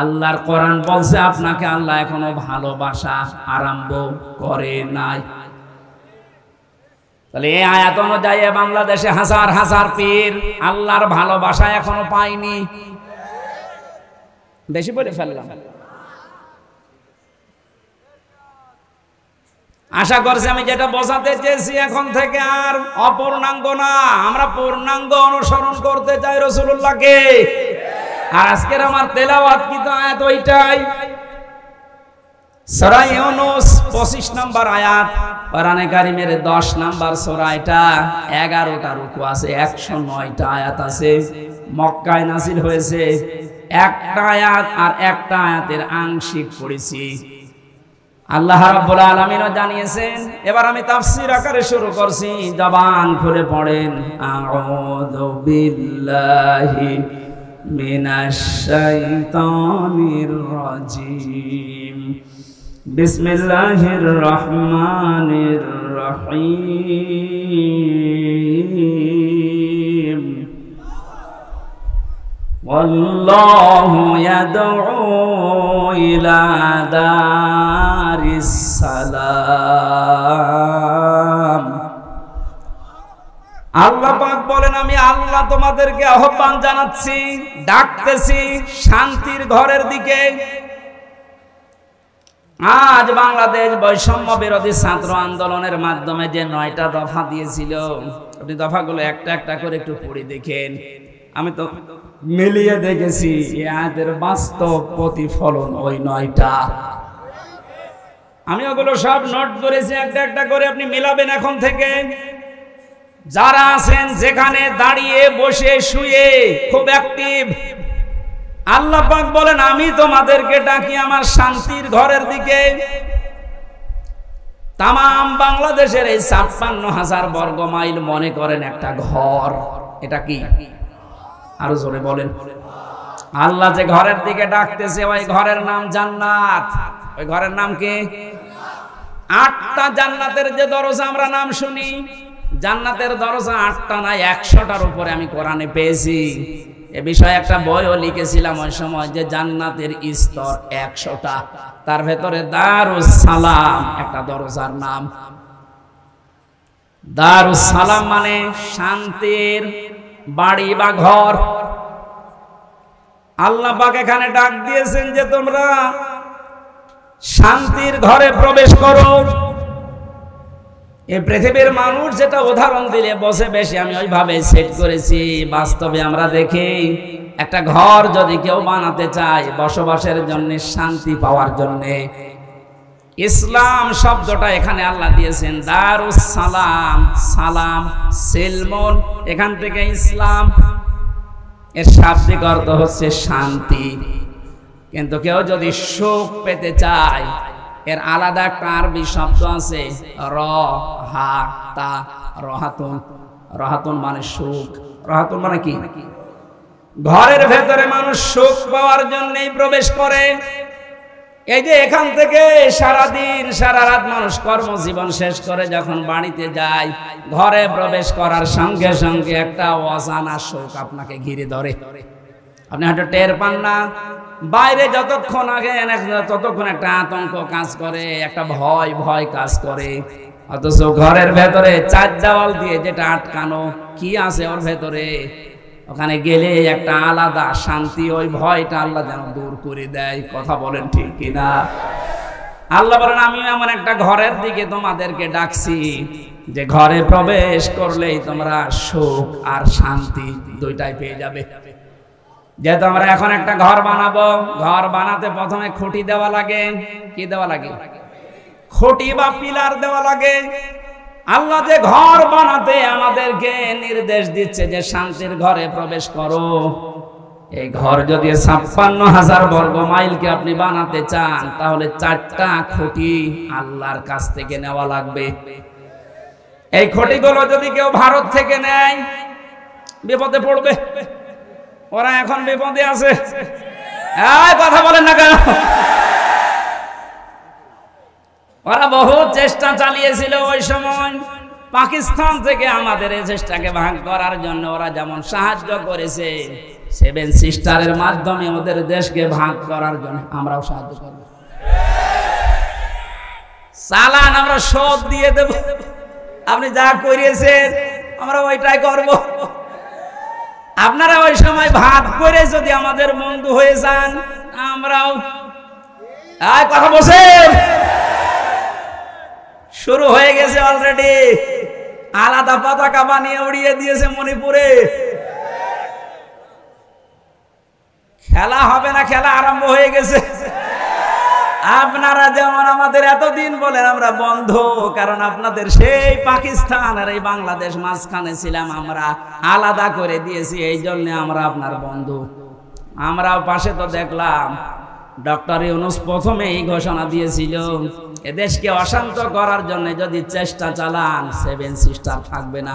আল্লাহর কোরআন বলছে আপনাকে আল্লাহ এখনো ভালোবাসা আরম্ভ করে নাই। তাহলে এই আয়াত অনুযায়ী বাংলাদেশে হাজার হাজার পীর আল্লাহর ভালোবাসা এখনো পায়নি। বেশি বলে ফেললাম। আশা করছি আমি যেটা বোঝাতে চেয়েছি এখন থেকে আর অপূর্ণাঙ্গ না, আমরা পূর্ণাঙ্গ অনুসরণ করতে চাই রাসূলুল্লাহকে। আর আজকের আমার তেলাওয়াত কি তো আয়াত ওইটাই, সূরা ইউনূস 25 নম্বর আয়াত, কোরআনে কারীমের 10 নম্বর সূরা। এটা 11টা রুকু আছে, 109টা আয়াত আছে, মক্কায় নাযিল হয়েছে। একটা আয়াত আর একটা আয়াতের আংশিক পড়েছি। আল্লাহ রাব্বুল আলামিনও জানিয়েছেন। এবার আমি তাফসীর আকারে শুরু করছি, জবান খুলে পড়েন। আউযু বিল্লাহি মিনাশ শাইতানির রাজিম। বিসমিল্লাহির রহমানির রহিম। ওয়াল্লাহু ইয়াদউ ইলা দারিস সালাম। আল্লাহ পাক বলেন, আমি আল্লাহ তোমাদেরকে আহ্বান জানাচ্ছি, ডাকতেছি শান্তির ঘরের দিকে। আজ বাংলাদেশ বৈষম্য বিরোধী ছাত্র আন্দোলনের মাধ্যমে যে 9টা দফা দিয়েছিল, আপনি দফাগুলো একটা একটা করে একটু পড়ে দেখেন। আমি তো মিলিয়ে দেখেছি এই আয়াতের বাস্তব প্রতিফলন ওই 9টা। আমি ওগুলো সব নোট করেছি একটা একটা করে, আপনি মিলাবেন এখন থেকে। যারা আছেন যেখানে, দাঁড়িয়ে বসে শুয়ে, খুব অ্যাক্টিভ। আল্লাহ পাক বলেন, আমি তোমাদেরকে ডাকি আমার শান্তির ঘরের দিকে। তামাম বাংলাদেশের এই 56,000 বর্গ মাইল মনে করেন একটা ঘর। এটা কি? আরো জোরে বলেন। আল্লাহ যে ঘরের দিকে ডাকতেছে, ওই ঘরের নাম জান্নাত। ওই ঘরের নাম কি? 8টা জান্নাতের যে দরজা আমরা নাম শুনি, জান্নাতের দরজা 8টা না 100টার উপরে আমি কোরআনে পেয়েছি। এ বিষয়ে একটা বইও লিখেছিলাম ওই সময়, যে জান্নাতের স্তর 100টা। তার ভেতরে দারুস সালাম একটা দরজার নাম। দারুস সালাম মানে শান্তির বাড়ি বা ঘর। আল্লাহ পাক এখানে ডাক দিয়েছেন যে তোমরা শান্তির ঘরে প্রবেশ করো। এই পৃথিবীর মানুষ যেটা উদাহরণ দিলে বসে বেশি, আমি ওইভাবে সেট করেছি। বাস্তবে আমরা দেখি একটা ঘর যদি কেউ বানাতে চায় বসবাসের জন্য, শান্তি পাওয়ার জন্য, ইসলাম শব্দটা এখানে আল্লাহ দিয়েছেন দারুস সালাম। সালাম সিলমুন, এখান থেকে ইসলাম, এর শাব্দিক অর্থ হচ্ছে শান্তি। কিন্তু কেউ যদি সুখ পেতে চায়, এর আলাদা একটা আরবি শব্দ আছে রহাতা, রহাতুন। রহাতুন মানে সুখ। রহাতুন মানে কি? ঘরের ভেতরে মানুষ সুখ পাওয়ার জন্যই প্রবেশ করে। এই যে এখান থেকে সারাদিন সারা রাত মানুষ কর্মজীবন শেষ করে যখন বাড়িতে যায়, ঘরে প্রবেশ করার সঙ্গে সঙ্গে একটা অজানা সুখ আপনাকে ঘিরে ধরে। আপনি হয়তো টের পান না। বাইরে যতক্ষণ আগে ততক্ষণ একটা আতঙ্ক কাজ করে, একটা ভয় ভয় কাজ করে। অথচ ঘরের ভেতরে 4 দেওয়াল দিয়ে যেটা আটকানো, কি আছে ওর ভেতরে, ওখানে গেলে একটা আলাদা শান্তি, ওই ভয়টা আল্লাহ যেন দূর করে দেয়। কথা বলেন ঠিক কিনা? আল্লাহ বলেন, আমি এমন একটা ঘরের দিকে তোমাদেরকে ডাকছি যে ঘরে প্রবেশ করলেই তোমরা সুখ আর শান্তি দুইটাই পেয়ে যাবে। যেহেতু আমরা এখন একটা ঘর বানাবো, ঘর বানাতে প্রথমে খুঁটি দেওয়া লাগে। কি দেওয়া লাগে? খুঁটি বা পিলার দেওয়া লাগে। আল্লাহ যে ঘর বানাতে আমাদেরকে নির্দেশ দিচ্ছে যে শান্তির ঘরে প্রবেশ করো, এই ঘর যদি 56,000 বর্গ মাইলকে আপনি বানাতে চান, তাহলে 4টা খুঁটি আল্লাহর কাছ থেকে নেওয়া লাগবে। এই খুঁটিগুলো যদি কেউ ভারত থেকে নেয়, বিপদে পড়বে। ওরা এখন বিপদে আছে। কথা বলেন না কেন? ওরা বহু চেষ্টা চালিয়েছিল ওই সময় পাকিস্তান থেকে আমাদের এই চেষ্টাকে ভাগ করার জন্য। ওরা যেমন সাহায্য করেছে 7 সিস্টারের মাধ্যমে ওদের দেশকে ভাগ করার জন্য, আমরাও সাহায্য করব। চালান আমরা শোধ দিয়ে দেব। আপনি যা করিয়েছেন আমরা ওইটাই করব। আপনারা ওই সময় ভাগ করে যদি আমাদের বন্ধু হয়ে যান, আমরাও কথা বলছেন। শুরু হয়ে গেছে অলরেডি। আলাদা পতাকা বানিয়ে উড়িয়ে দিয়েছে মণিপুরে। খেলা হবে না, খেলা আরম্ভ হয়ে গেছে। আপনারা যেমন আমাদের এতদিন বলেন আমরা বন্ধু, কারণ আপনাদের সেই পাকিস্তান আর এই বাংলাদেশ মাঝখানে ছিলাম, আমরা আলাদা করে দিয়েছি, এই জন্য আমরা আপনার বন্ধু। আমরাও পাশে তো দেখলাম ডক্টর ইউনূস প্রথমে এই ঘোষণা দিয়েছিল, এদেশকে অশান্ত করার জন্য যদি চেষ্টা চালান 7 সিস্টার থাকবে না।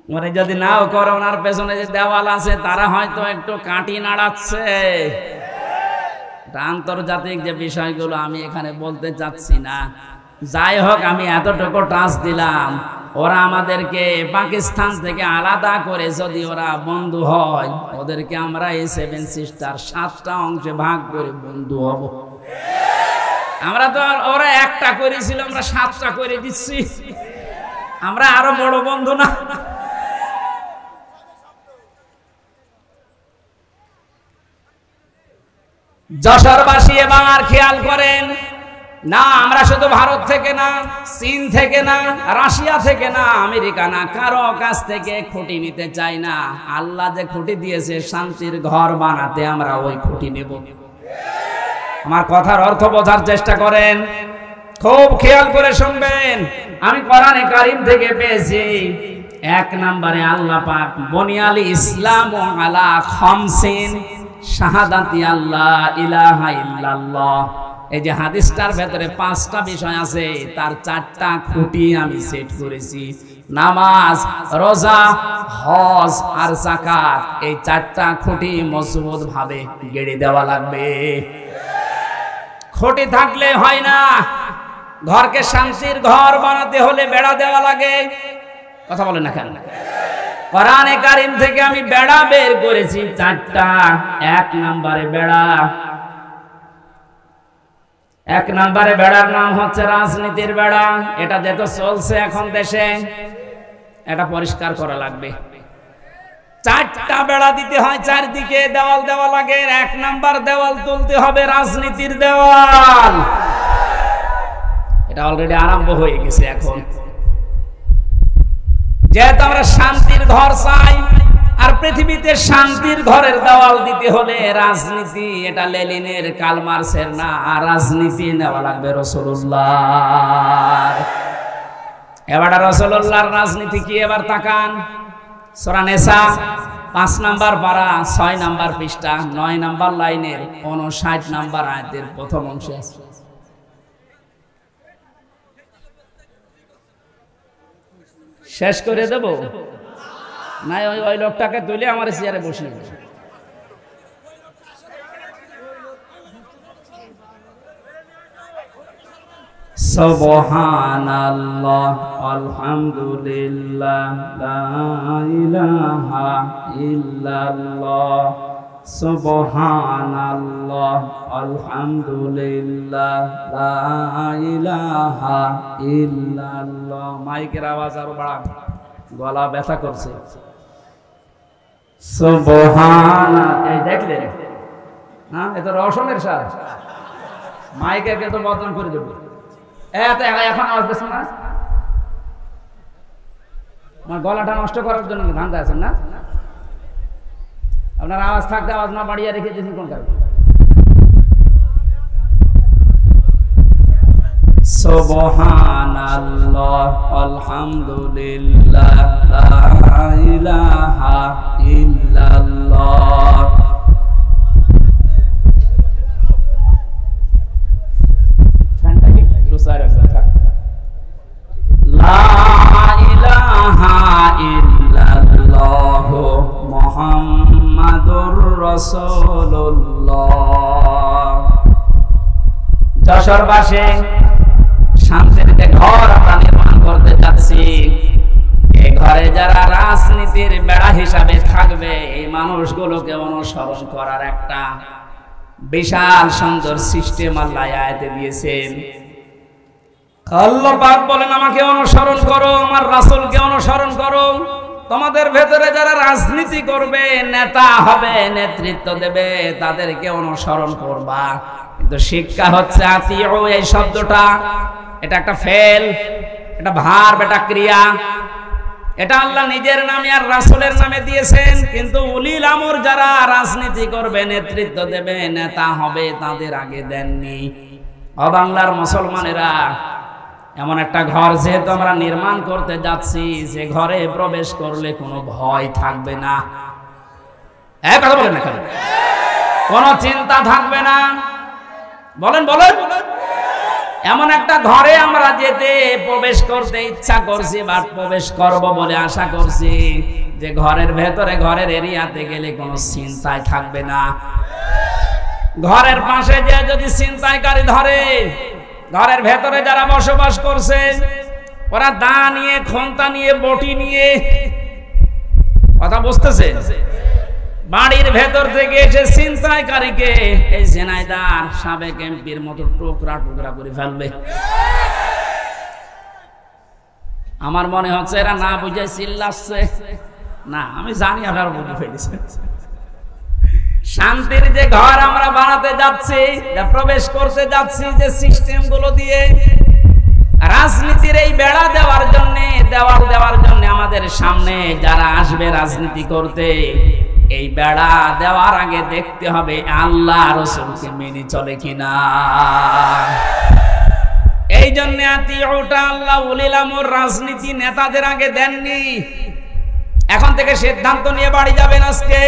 মানে যদি নাও করে, ওনার পেছনে যে দেওয়াল আছে তারা হয়তো একটু কাঁটি নাড়াচ্ছে। আন্তর্জাতিক যে বিষয়গুলো আমি এখানে বলতে চাচ্ছি না। যাই হোক, আমি এতটুকু টাচ দিলাম, ওরা আমাদেরকে পাকিস্তান থেকে আলাদা করে যদি ওরা বন্ধু হয়, ওদেরকে আমরা এই 7 সিস্টার 7টা অংশে ভাগ করে বন্ধু হব। আমরা তো ওরা একটা করেছিল, আমরা 7টা করে দিচ্ছি, আমরা আরো বড় বন্ধু না? যশোরবাসী এবার খেয়াল করেন, না আমরা শুধু ভারত থেকে না, চীন থেকে না, রাশিয়া থেকে না, আমেরিকা না, কারো কাছ থেকে খুঁটি নিতে চাই না। আল্লাহ যে খুঁটি দিয়েছে শান্তির ঘর বানাতে, আমরা ওই খুঁটি নেব। আমার কথার অর্থ বোঝার চেষ্টা করেন, খুব খেয়াল করে শুনবেন। আমি কোরআনে কারীম থেকে পেয়েছি, 1 নম্বরে আল্লাহ পাক বুনিয়াল ইসলাম আলা খামসিন শাহাদাতি আল্লাহ ইলাহা ইল্লাল্লাহ। এই যে হাদিসটার ভেতরে 5টা বিষয় আছে, তার 4টা খুঁটি আমি সেট করেছি। নামাজ, রোজা, হজ আর যাকাত, এই 4টা খুঁটি মজবুত ভাবে গেড়ে দেওয়া লাগবে। খুঁটি থাকলে হয় না। ঘরকে শান্তির ঘর বানাতে হলে বেড়া দেওয়া লাগে। কথা বলেন না কেন? কোরআনে কারীম থেকে আমি বেড়া বের করেছি 4টা। 1 নম্বরে বেড়া, 1 নম্বরে বেড়ার নাম হচ্ছে রাজনীতির বেড়া। এটা যেটা চলছে এখন দেশে, এটা পরিষ্কার করা লাগবে। 4টা বেড়া দিতে হয়, চারদিকে দেওয়াল দেওয়া লাগে। 1 নম্বর দেওয়াল তুলতে হবে রাজনীতির দেওয়াল। এটা অলরেডি আরম্ভ হয়ে গেছে। এখন যেহেতু আমরা শান্তির ঘর চাই, আর পৃথিবীতে শান্তির ঘরের দেওয়াল দিতে হলে রাজনীতি, এটা লেনিনের কার্ল মার্কসের না, রাজনীতি নেওয়া লাগবে রাসূলুল্লাহ। এবার রাসূলুল্লাহর রাজনীতি কি? এবার তাকান, সূরা নিসা 5 নম্বর পারা 6 নম্বর পৃষ্ঠা 9 নম্বর লাইনের 59 নম্বর আয়াতের প্রথম অংশে আছে। শেষ করে দেব না? ওই লোকটাকে তুলে আমার চেয়ারে বসিয়ে দেব। সুবহানাল্লাহ আলহামদুলিল্লাহ লা ইলাহা ইল্লাল্লাহ। সুবহানাল্লাহ আলহামদুলিল্লাহ লা ইলাহা ইল্লাল্লাহ। মাইকের আওয়াজ আরো বাড়ান, গলা ব্যথা করছে। সুবহানাল্লাহ, এই দেখলেন? হ্যাঁ, এটা রওশনের সাথে মাইকে কিন্তু বদনাম করে দেব। এখন আওয়াজ দিচ্ছেন না? আমার গলাটা নষ্ট করার জন্য ধান্দা আছেন না? আপনার আওয়াজ থাকতে আওয়াজ না বাড়িয়ে রেখে দিয়েছেন কোন কারণে? সুবহানাল্লাহ আলহামদুলিল্লাহ লা ইলাহা ইল্লাল্লাহ। লা ইলাহা ইল্লাল্লাহ মুহাম্মাদুর রাসূলুল্লাহ। যশোরবাসী, শান্তির ঘর আমরা নির্মাণ করতে যাচ্ছি। এই ঘরে যারা রাজনীতির বেড়া হিসাবে থাকবে, এই মানুষগুলোকে অনুসরণ করার একটা বিশাল সুন্দর সিস্টেম আল্লাহ আয়াতে দিয়েছেন। আল্লাহ পাক বলেন, আমাকে অনুসরণ করো, আমার রাসূলকে অনুসরণ করো। তোমাদের ভেতরে যারা রাজনীতি করবে, নেতা হবে, নেতৃত্ব দেবে, তাদেরকে অনুসরণ করবা। কিন্তু শিক্ষা হচ্ছে আতিউ, এই শব্দটা এটা একটা ফেল, এটা ভার্ব, এটা ক্রিয়া। এটা আল্লাহ নিজের নামে আর রাসূলের নামে দিয়েছেন। কিন্তু উলিল আমর যারা রাজনীতি করবে, নেতৃত্ব দেবে, নেতা হবে, তাদের আগে দেননি। ও বাংলার মুসলমানেরা, এমন একটা ঘর যেহেতু আমরা নির্মাণ করতে যাচ্ছি, যে ঘরে প্রবেশ করলে কোনো ভয় থাকবে না। কথা বলেন না কেন? কোনো চিন্তা থাকবে না। বলেন বলেন। এমন একটা ঘরে আমরা যেতে প্রবেশ করতে ইচ্ছা করছি বা প্রবেশ করব বলে আশা করছি, যে ঘরের ভেতরে ঘরের এরিয়াতে গেলে কোনো চিন্তাই থাকবে না। ঘরের পাশে যে যদি ছিনতাইকারী ধরে, ঘরের ভেতরে যারা বসবাস করছে ওরা দা নিয়ে, খন্তা নিয়ে, বটি নিয়ে, কথা বুঝতেছে, বাড়ির ভেতর থেকে এসে ছিনতাইকারীকে এই ঝিনাইদার সাবেক এমপির মতো টুকরা টুকরা করে ফেলবে। আমার মনে হচ্ছে এরা না বুঝে চিল্লাচ্ছে না, আমি জানি আপনারা বুঝে ফেলেছেন। শান্তির যে ঘর আমরা বানাতে যাচ্ছি, প্রবেশ করতে যাচ্ছি, যে সিস্টেম গুলো দিয়ে রাজনীতির এই বেড়া দেওয়ার জন্য, দেওয়াল দেওয়ার জন্য আমাদের সামনে যারা আসবে রাজনীতি করতে, এই বেড়া দেওয়ার আগে দেখতে হবে আল্লাহ রাসূলকে মেনে চলে কিনা। এই জন্য আতিউটা আল্লাহ উলিল আমর রাজনীতি নেতাদের আগে দেননি। এখন থেকে সিদ্ধান্ত নিয়ে বাড়ি যাবেন আজকে।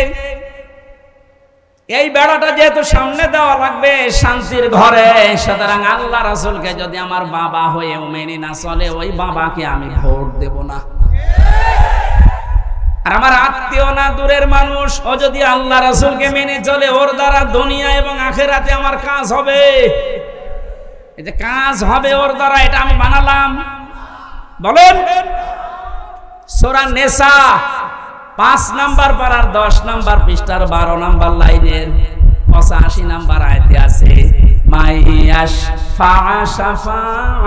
এই বেড়াটা যেহেতু সামনে দেওয়া লাগবে শান্তির ঘরে, সুতরাং আল্লাহ রাসূলকে যদি আমার বাবা হয়েও মেনে না চলে, ওই বাবাকে আমি ভোট দেব না। আর আমার আত্মীয় না, দূরের মানুষ, ও যদি আল্লাহ রাসূলকে মেনে চলে, ওর দ্বারা দুনিয়া এবং আখিরাতে আমার কাজ হবে। এই যে কাজ হবে ওর দ্বারা, এটা আমি বানালাম। বলেন সূরা নিসা 5 নাম্বার পারার 10 নাম্বার পৃষ্ঠার 12 নাম্বার লাইনের 85 নাম্বার আয়াতে আছে, মাইয়াশ ফা'শাফাআতান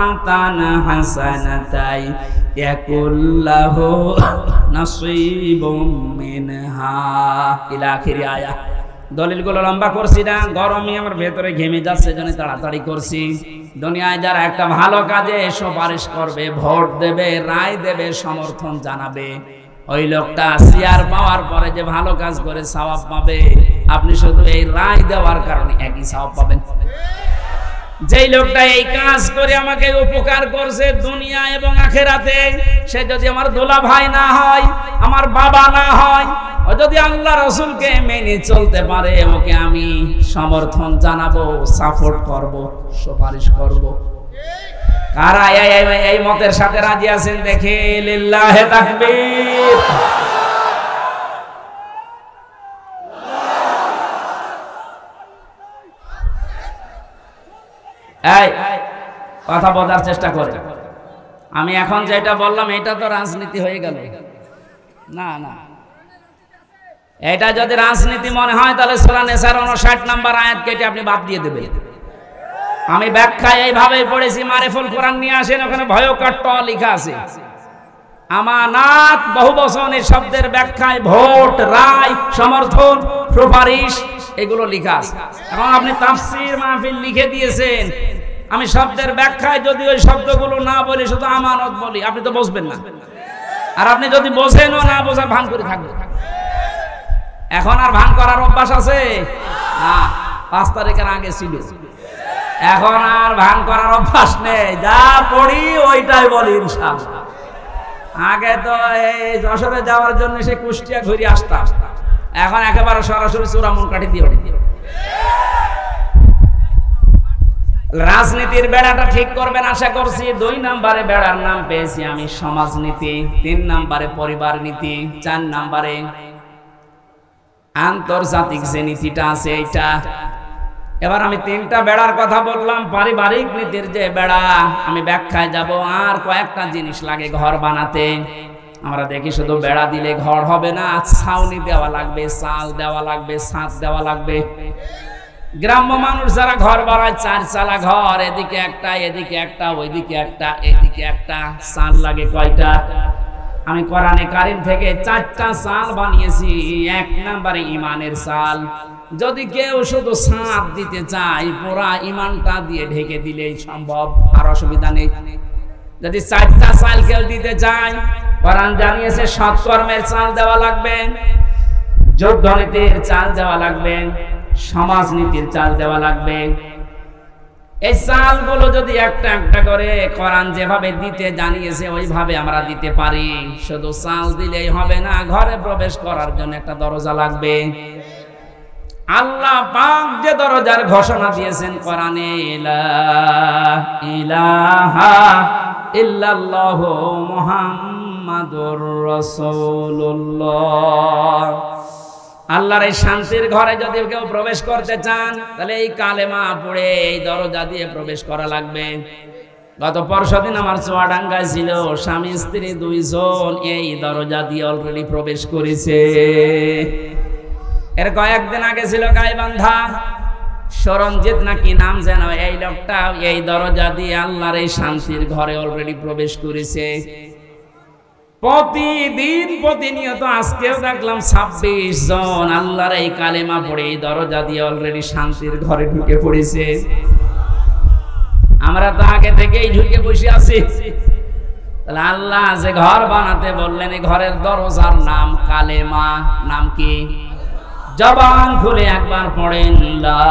হাসানাতাই ইয়াকুল্লাহু নাসীবুম মিনহা ইলা আখির আয়া। দলিলগুলো লম্বা করছি না, গরমে আমার ভেতরে ঘেমে যাচ্ছে, জন্য তাড়াতাড়ি করছি। দুনিয়ায় যারা একটা ভালো কাজে সুপারিশ করবে, ভোট দেবে, রায় দেবে, সমর্থন জানাবে, ওই লোকটা চেয়ার পাওয়ার পরে যে ভালো কাজ করে সওয়াব পাবে, আপনি শুধু এই রায় দেওয়ার কারণে একই সওয়াব পাবেন। যেই লোকটা এই কাজ করে আমাকে উপকার করছে দুনিয়া এবং আখিরাতে, সে যদি আমার দোলা ভাই না হয়, আমার বাবা না হয়, ও যদি আল্লাহ রাসূলকে মেনে চলতে পারে, ওকে আমি সমর্থন জানাবো, সাপোর্ট করব, সুপারিশ করব। কারা এই মতের সাথে রাজি আছেন দেখে লিল্লাহে তাকবীর। এই কথা বোঝার চেষ্টা করে। আমি এখন যেটা বললাম এটা তো রাজনীতি হয়ে গেল না। না, এটা যদি রাজনীতি মনে হয় তাহলে সূরা নিসার 59 নাম্বার আয়াত কেটে আপনি বাদ দিয়ে দেবেন। আমি ব্যাখ্যা এইভাবেই পড়েছি, মারিফুল কোরআন নিয়ে আসেন, ওখানে ভয়ঙ্কর ট লেখা আছে। আমানাত বহুবচনের শব্দের ব্যাখ্যায় ভোট, রায়, সমর্থন, সুপারিশ এগুলো লেখা আছে। এখন আপনি তাফসীর মাহফিল লিখে দিয়েছেন, আমি শব্দের ব্যাখ্যায় যদি ওই শব্দগুলো না বলি, শুধু আমানত বলি, আপনি তো বুঝবেন না। আর আপনি যদি বোঝেনও না, বোঝার ভান করে থাকবেন। এখন আর ভান করার অভ্যাস আছে না, 5 তারিখের আগে ছিল। এখন আর ভান করার অভ্যাস নেই, যা পড়ি ওইটাই বলি ইনশাআল্লাহ। আগে তো এই যশোরে যাওয়ার জন্য সে কুষ্টিয়া ঘুরে আসতাম, এখন একেবারে সরাসরি চূড়ামন কাঠি দিয়ে ওঠে। রাজনীতির বেড়াটা ঠিক করবেন আশা করছি। 2 নম্বরে বেড়ার নাম পেয়েছি আমি সমাজনীতি, 3 নম্বরে পরিবার নীতি, 4 নম্বরে আন্তর্জাতিক যে নীতিটা আছে এইটা। এবার আমি 3টা বেড়ার কথা বললাম। পারিবারিক নীতির যে বেড়া, আমি ব্যাখ্যায় যাব। আর কয়েকটা জিনিস লাগে ঘর বানাতে। আমরা দেখি শুধু বেড়া দিলে ঘর হবে না, ছাউনি দেওয়া লাগবে, চাল দেওয়া লাগবে, ছাদ দেওয়া লাগবে। গ্রাম্য মানুষ যারা ঘর বানায় 4 চালা ঘর, এদিকে একটা, এদিকে একটা, ওইদিকে একটা, এদিকে একটা, চাল লাগে কয়টা? আমি কোরআনে কারীম থেকে 4টা চাল বানিয়েছি। 1 নম্বরে ইমানের চাল। যদি কেউ শুধু ছাদ দিতে চায়, পুরা ইমানটা দিয়ে ঢেকে দিলেই সম্ভব, আর অসুবিধা নেই। যদি 4টা চাল কেউ দিতে চায়, কোরআন জানিয়েছে সৎকর্মের চাল দেওয়া লাগবে, যুদ্ধনীতির চাল দেওয়া লাগবে, সমাজনীতির চাল দেওয়া লাগবে। এই চালগুলো যদি একটা একটা করে কোরআন যেভাবে দিতে জানিয়েছে ওইভাবে আমরা দিতে পারি, শুধু চাল দিলেই হবে না, ঘরে প্রবেশ করার জন্য একটা দরজা লাগবে। আল্লাহ পাক যে দরজার ঘোষণা দিয়েছেন কোরআনে, লা ইলাহা ইল্লাল্লাহু মুহাম্মাদুর রাসূলুল্লাহ। আল্লাহর এই শান্তির ঘরে যদি কেউ প্রবেশ করতে চান তাহলে এই কালেমা পড়ে এই দরজা দিয়ে প্রবেশ করা লাগবে। গত পরশুদিন আমার চুয়াডাঙ্গায় ছিল, স্বামী স্ত্রী দুইজন এই দরজা দিয়ে অলরেডি প্রবেশ করেছে। এর কয়েকদিন আগে ছিল গাইবান্ধা, সরঞ্জিত নাকি নাম যেন, এই লোকটা এই দরজা দিয়ে আল্লাহর এই শান্তির ঘরে অলরেডি প্রবেশ করেছে। প্রতিদিন প্রতিনিয়ত আজকেও দেখলাম 26 জন আল্লাহর এই কালেমা পড়ে এই দরজা দিয়ে অলরেডি শান্তির ঘরে ঢুকে পড়েছে। আমরা তো আগে থেকেই ঢুকে বসে আছি। তাহলে আল্লাহ যে ঘর বানাতে বললেন, এই ঘরের দরজার নাম কালেমা। নাম কি? জবান খুলে একবার পড়েন, লা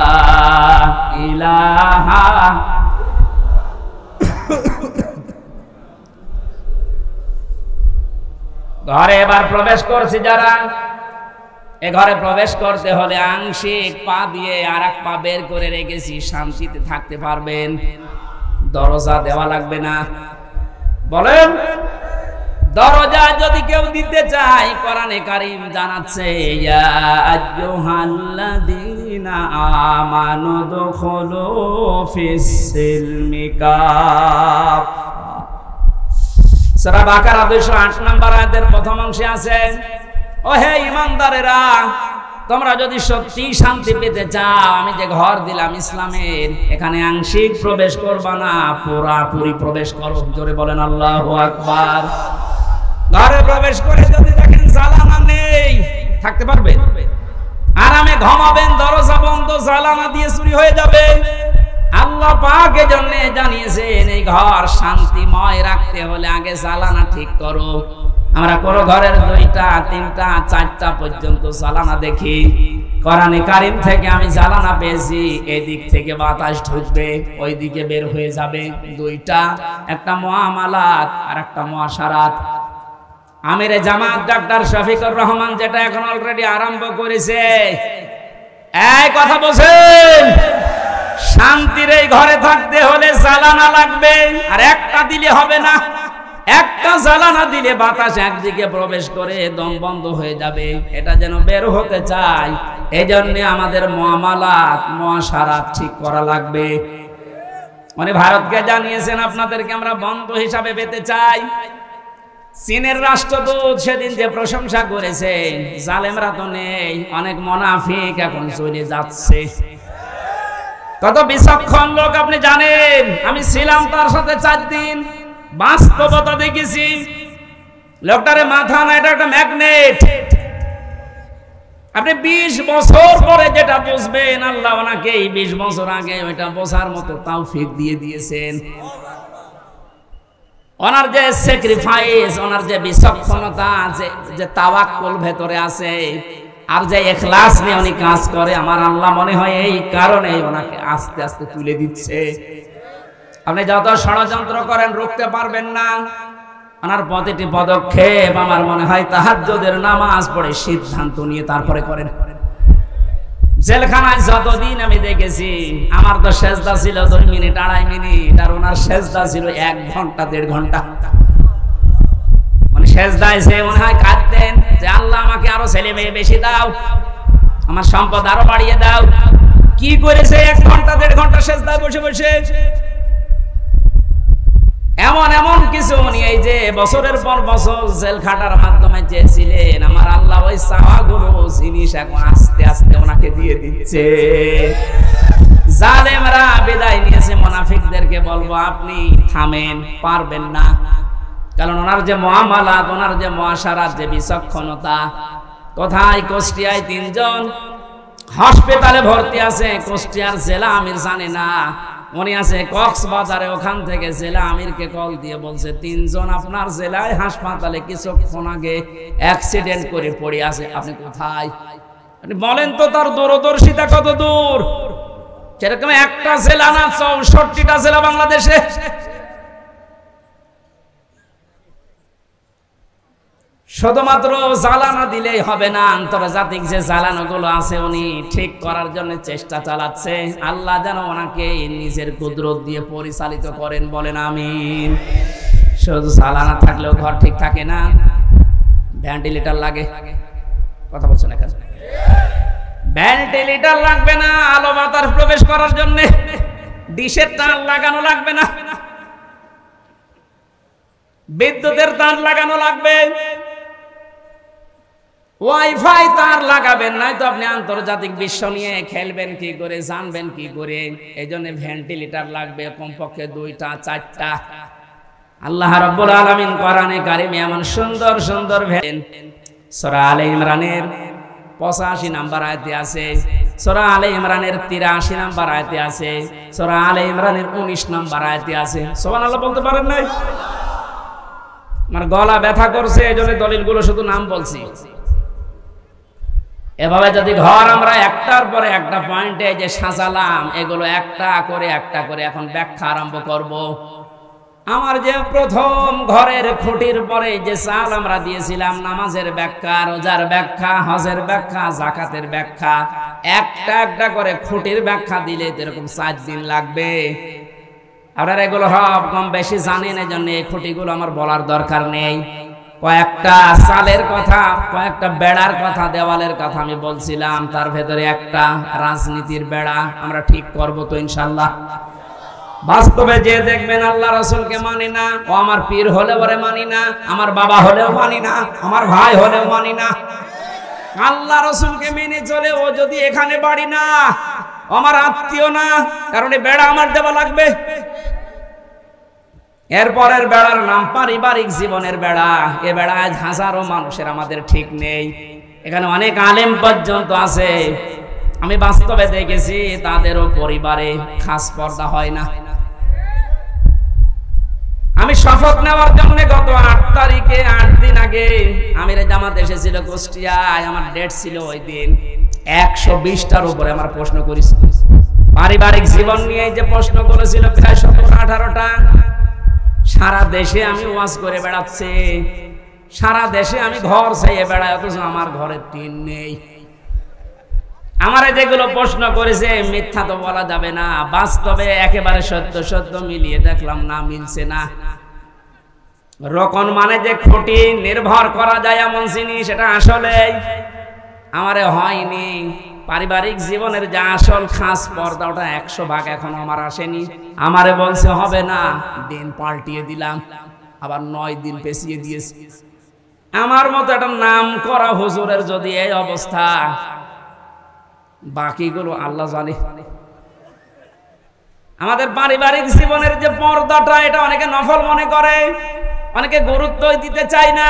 ইলাহা। ঘরে এবার প্রবেশ করছি যারা, এ ঘরে প্রবেশ করতে হলে আংশিক পা দিয়ে আর এক পা বের করে রেখেছি, শান্তিতে থাকতে পারবেন। দরজা দেওয়া লাগবে না। বলেন, দরজা যদি কেউ দিতে চায়, কোরআনে কারীম জানাচ্ছে, ইয়া আইয়ুহাল্লাযীনা আমানু দুখুলু ফিস-সিলমি কাফা। সূরা বাকারা 208 নম্বর আয়াতের প্রথম অংশে আছে, ও হে ঈমানদারেরা, তোমরা যদি সত্যি শান্তি পেতে চাও, আমি যে ঘর দিলাম ইসলামের, এখানে আংশিক প্রবেশ করবা না, পুরোপুরি প্রবেশ করো। জোরে বলেন আল্লাহু আকবার। ঘরে প্রবেশ করে যদি দেখেন জ্বালানা নেই, থাকতে পারবেন? আরামে ঘুমাবেন, দরজা বন্ধ, জ্বালানা দিয়ে চুরি হয়ে যাবে। আল্লাহ পাক এজন্য জানিয়েছেন, এই ঘর শান্তিময় রাখতে হলে আগে জ্বালানা ঠিক করো। আমরা কোনো ঘরের 2টা 3টা 4টা পর্যন্ত জ্বালানা দেখি। কোরআনে কারীম থেকে আমি জ্বালানা পেয়েছি, এদিক থেকে বাতাস ঢুকবে, ওই দিকে বের হয়ে যাবে। 2টা, একটা মুআমালাত আর একটা মুআশারাত। আমিরে জামাত ডাক্তার শফিকুর রহমান যেটা এখন অলরেডি আরম্ভ করেছে, এই কথা বলেন, শান্তির এই ঘরে থাকতে হলে জ্বালানা লাগবে, আর একটা দিলে হবে না। একটা জ্বালানা দিলে বাতাস একদিকে প্রবেশ করে দম বন্ধ হয়ে যাবে, এটা যেন বের হতে চায়। এই জন্য আমাদের মুআমালাত মুআশারাত ঠিক করা লাগবে। মানে ভারতকে জানিয়েছেন আপনাদেরকে আমরা বন্ধ হিসাবে পেতে চাই। চীনের রাষ্ট্রদূত সেদিন যে প্রশংসা করেছেন, জালেমরা তো নেই, অনেক মুনাফিক এখন চলে যাচ্ছে। কত বিচক্ষণ লোক আপনি জানেন। আমি ছিলাম তার সাথে 4 দিন, বাস্তবতা দেখেছি। লোকটারে মাথা না, এটা একটা ম্যাগনেট। আপনি 20 বছর পরে যেটা বুঝবেন, আল্লাহ ওনাকে 20 বছর আগে ওইটা বোঝার মতো তৌফিক দিয়ে দিয়েছেন। ওনার যে স্যাক্রিফাইস, ওনার যে বিচক্ষণতা, যে তাওয়াক্কুল ভেতরে আছে, আর যে ইখলাস নিয়ে উনি কাজ করে, আমার আল্লাহ মনে হয় এই কারণে ওনাকে আস্তে আস্তে তুলে দিচ্ছে। আপনি যত ষড়যন্ত্র করেন রুখতে পারবেন না। ওনার প্রতিটি পদক্ষেপ আমার মনে হয় তাহাজ্জুদের নামাজ পড়ে সিদ্ধান্ত নিয়ে তারপরে করেন। জেলখানায় যতদিন আমি দেখেছি, আমার তো সেজদা ছিল 2 মিনিট 2.5 মিনিট, আর ওনার সেজদা ছিল 1 ঘন্টা 1.5 ঘন্টা। মানে সেজদায় সে মনে হয় কাঁদতেন যে আল্লাহ আমাকে আরো ছেলে মেয়ে বেশি দাও, আমার সম্পদ আরো বাড়িয়ে দাও। কি করেছে 1 ঘন্টা 1.5 ঘন্টা সেজদায় বসে বসে। এমন এমন কিছু উনি এই যে বছরের পর বছর জেল খাটার মাধ্যমে চেয়েছিলেন, আমার আল্লাহ ওই চাওয়াগুলো জিনিস এখন আস্তে আস্তে ওনাকে দিয়ে দিচ্ছে। জালেমরা বিদায় নিয়েছে, মুনাফিকদেরকে বলবো আপনি থামেন, পারবেন না। কারণ ওনার যে মুআমালাত, ওনার যে মুআশারাত, যে বিচক্ষণতা। কোথায়? কুষ্টিয়ায় 3 জন হাসপাতালে ভর্তি আছে। কুষ্টিয়ার জেলা আমির জানে না, উনি আছে কক্সবাজারে। ওখান থেকে জেলা আমিরকে কল দিয়ে বলছে 3 জন আপনার জেলায় হাসপাতালে কিছুক্ষণ আগে অ্যাক্সিডেন্ট করে পড়ে আছে, আপনি কোথায়? আপনি বলেন তো তার দূরদর্শিতা কত দূর। সেরকম একটা জেলা না, 64টা জেলা বাংলাদেশে। শুধুমাত্র জ্বালানো দিলেই হবে না, আন্তর্জাতিক যে জ্বালানোগুলো আছে উনি ঠিক করার জন্য চেষ্টা চালাচ্ছে। আল্লাহ যেন ওনাকে নিজের কুদরত দিয়ে পরিচালিত করেন, বলেন আমিন। শুধু জ্বালানো থাকলেও ঘর ঠিক থাকে না, ভেন্টিলেটর লাগে। কথা বলছেন এখানে? ভেন্টিলেটর লাগবে না আলো বাতাস প্রবেশ করার জন্য, ডিশের তার লাগানো লাগবে না, বিদ্যুতের তার লাগানো লাগবে, ওয়াইফাই তার লাগাবেন, নাই তো আপনি আন্তর্জাতিক বিশ্ব নিয়ে খেলবেন কি করে, জানবেন কি করে। এই জন্য ভেন্টিলেটর লাগবে কমপক্ষে 2টা 4টা। আল্লাহ রাব্বুল আলামিন কোরআনে কারিমে এমন সুন্দর সুন্দর সূরা আলে ইমরানের 85 নম্বর আয়াতে আছে, সূরা আলে ইমরানের 83 নম্বর আয়াতে আছে, সূরা আলে ইমরানের 19 নম্বর আয়াতে আছে। সুবহানাল্লাহ বলতে পারেন নাই? আমার গলা ব্যথা করছে, এজন্য দলিলগুলো শুধু নাম বলছি। এভাবে যদি ঘর আমরা একটার পরে একটা পয়েন্টে যে সাজালাম, এগুলো একটা করে এখন ব্যাখ্যা আরম্ভ করব। আমার যে প্রথম ঘরের খুঁটির পরে যে চাল আমরা দিয়েছিলাম, নামাজের ব্যাখ্যা, রোজার ব্যাখ্যা, হজের ব্যাখ্যা, যাকাতের ব্যাখ্যা, একটা করে খুঁটির ব্যাখ্যা দিলে এরকম 4 দিন লাগবে। আপনারা এগুলো সব কম বেশি জানেন, এই জন্য এই খুঁটিগুলো আমার বলার দরকার নেই। কয়েকটা চালের কথা, কয়েকটা বেড়ার কথা, দেওয়ালের কথা আমি বলছিলাম, তার ভেতরে একটা রাজনীতির বেড়া আমরা ঠিক করবো তো ইনশাল্লাহ। বাস্তবে যে দেখবেন আল্লাহ রাসূলকে মানি না, ও আমার পীর হলেও ওরে মানি না, আমার বাবা হলেও মানি না, আমার ভাই হলেও মানি না। আল্লাহ রাসূলকে মেনে চলে ও যদি এখানে বাড়ি না, আমার আত্মীয় না, কারণ এই বেড়া আমার দেওয়া লাগবে। এরপরের বেড়ার নাম পারিবারিক জীবনের বেড়া। এ বেড়ায় হাজারো মানুষের আমাদের ঠিক নেই, এখানে অনেক আলেম পর্যন্ত আছে। আমি বাস্তবে দেখেছি তাদেরও পরিবারে খাস পর্দা হয় না। আমি শপথ নেওয়ার জন্য গত 8 তারিখে 8 দিন আগে আমিরে জামাত এসেছিল কুষ্টিয়ায়, আমার ডেট ছিল ওই দিন। 120টার উপরে আমার প্রশ্ন করেছি পারিবারিক জীবন নিয়ে, যে প্রশ্ন করেছিল প্রায় 17-18টা। সারা দেশে আমি ওয়াজ করে বেড়াচ্ছি, সারা দেশে আমি ঘর চাইয়ে বেড়াই, অথচ আমার ঘরে টিন নেই। আমারে যেগুলো প্রশ্ন করেছে মিথ্যা তো বলা যাবে না, বাস্তবে একেবারে সত্য মিলিয়ে দেখলাম না, মিলছে না। রকন মানে যে খুঁটি নির্ভর করা যায় এমন জিনিস, সেটা আসলে আমারে হয়নি। পারিবারিক জীবনের যে আসল খাস পর্দা, ওটা 100 ভাগ এখনো আমার আসেনি। আমারে বলছে হবে না, দিন পাল্টিয়ে দিলাম, আবার 9 দিন পেছিয়ে দিয়েছি। আমার মতো একটা নাম করা হুজুরের যদি এই অবস্থা, বাকিগুলো আল্লাহ জানে। আমাদের পারিবারিক জীবনের যে পর্দাটা, এটা অনেকে নফল মনে করে, অনেকে গুরুত্বই দিতে চায় না।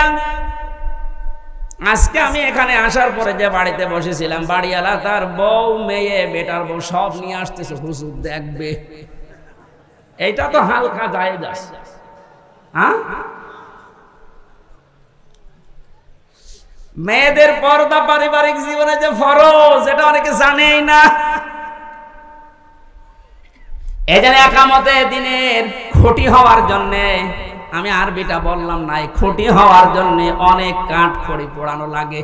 আজকে আমি এখানে আসার পরে যে বাড়িতে বসেছিলাম, বাড়িওয়ালা তার বউ, মেয়ে, বেটার বউ সব নিয়ে আসতেছে, হুজুর দেখবে। এইটা তো হালকা জায়েজ আছে। হ্যাঁ, মেয়েদের পর্দা পারিবারিক জীবনে যে ফরজ, এটা অনেকে জানেই না। এই যে একামতে দিনের খুঁটি হওয়ার জন্য, আমি আরবিটা বললাম না, খুঁটি হওয়ার জন্য অনেক কাঠ খড়ি পোড়ানো লাগে।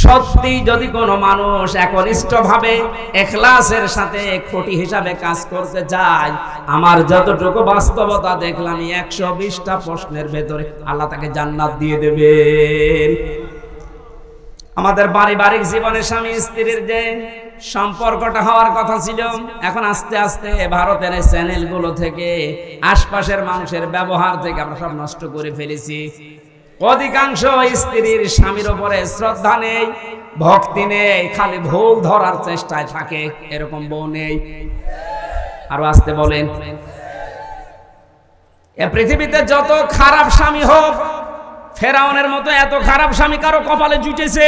সত্যি যদি কোনো মানুষ একনিষ্ঠভাবে ইখলাসের সাথে খুঁটি হিসাবে কাজ করতে চায়, আমার যতটুকু বাস্তবতা দেখলাম 120টা প্রশ্নের ভেতরে আল্লাহ তাকে জান্নাত দিয়ে দেবেন। আমাদের পারিবারিক জীবনে স্বামী স্ত্রীর যে সম্পর্কটা হওয়ার কথা ছিল, এখন আস্তে আস্তে ভারতের চ্যানেলগুলো থেকে, আশপাশের মানুষের ব্যবহার থেকে আমরা সব নষ্ট করে ফেলেছি। অধিকাংশ স্ত্রীর স্বামীর উপরে শ্রদ্ধা নেই, ভক্তি নেই, খালি ভুল ধরার চেষ্টায় থাকে। এরকম বউ নেই? আরো আসতে বলেন। এ পৃথিবীতে যত খারাপ স্বামী হোক, ফেরাউনের মতো এত খারাপ স্বামী কারো কপালে জুটেছে?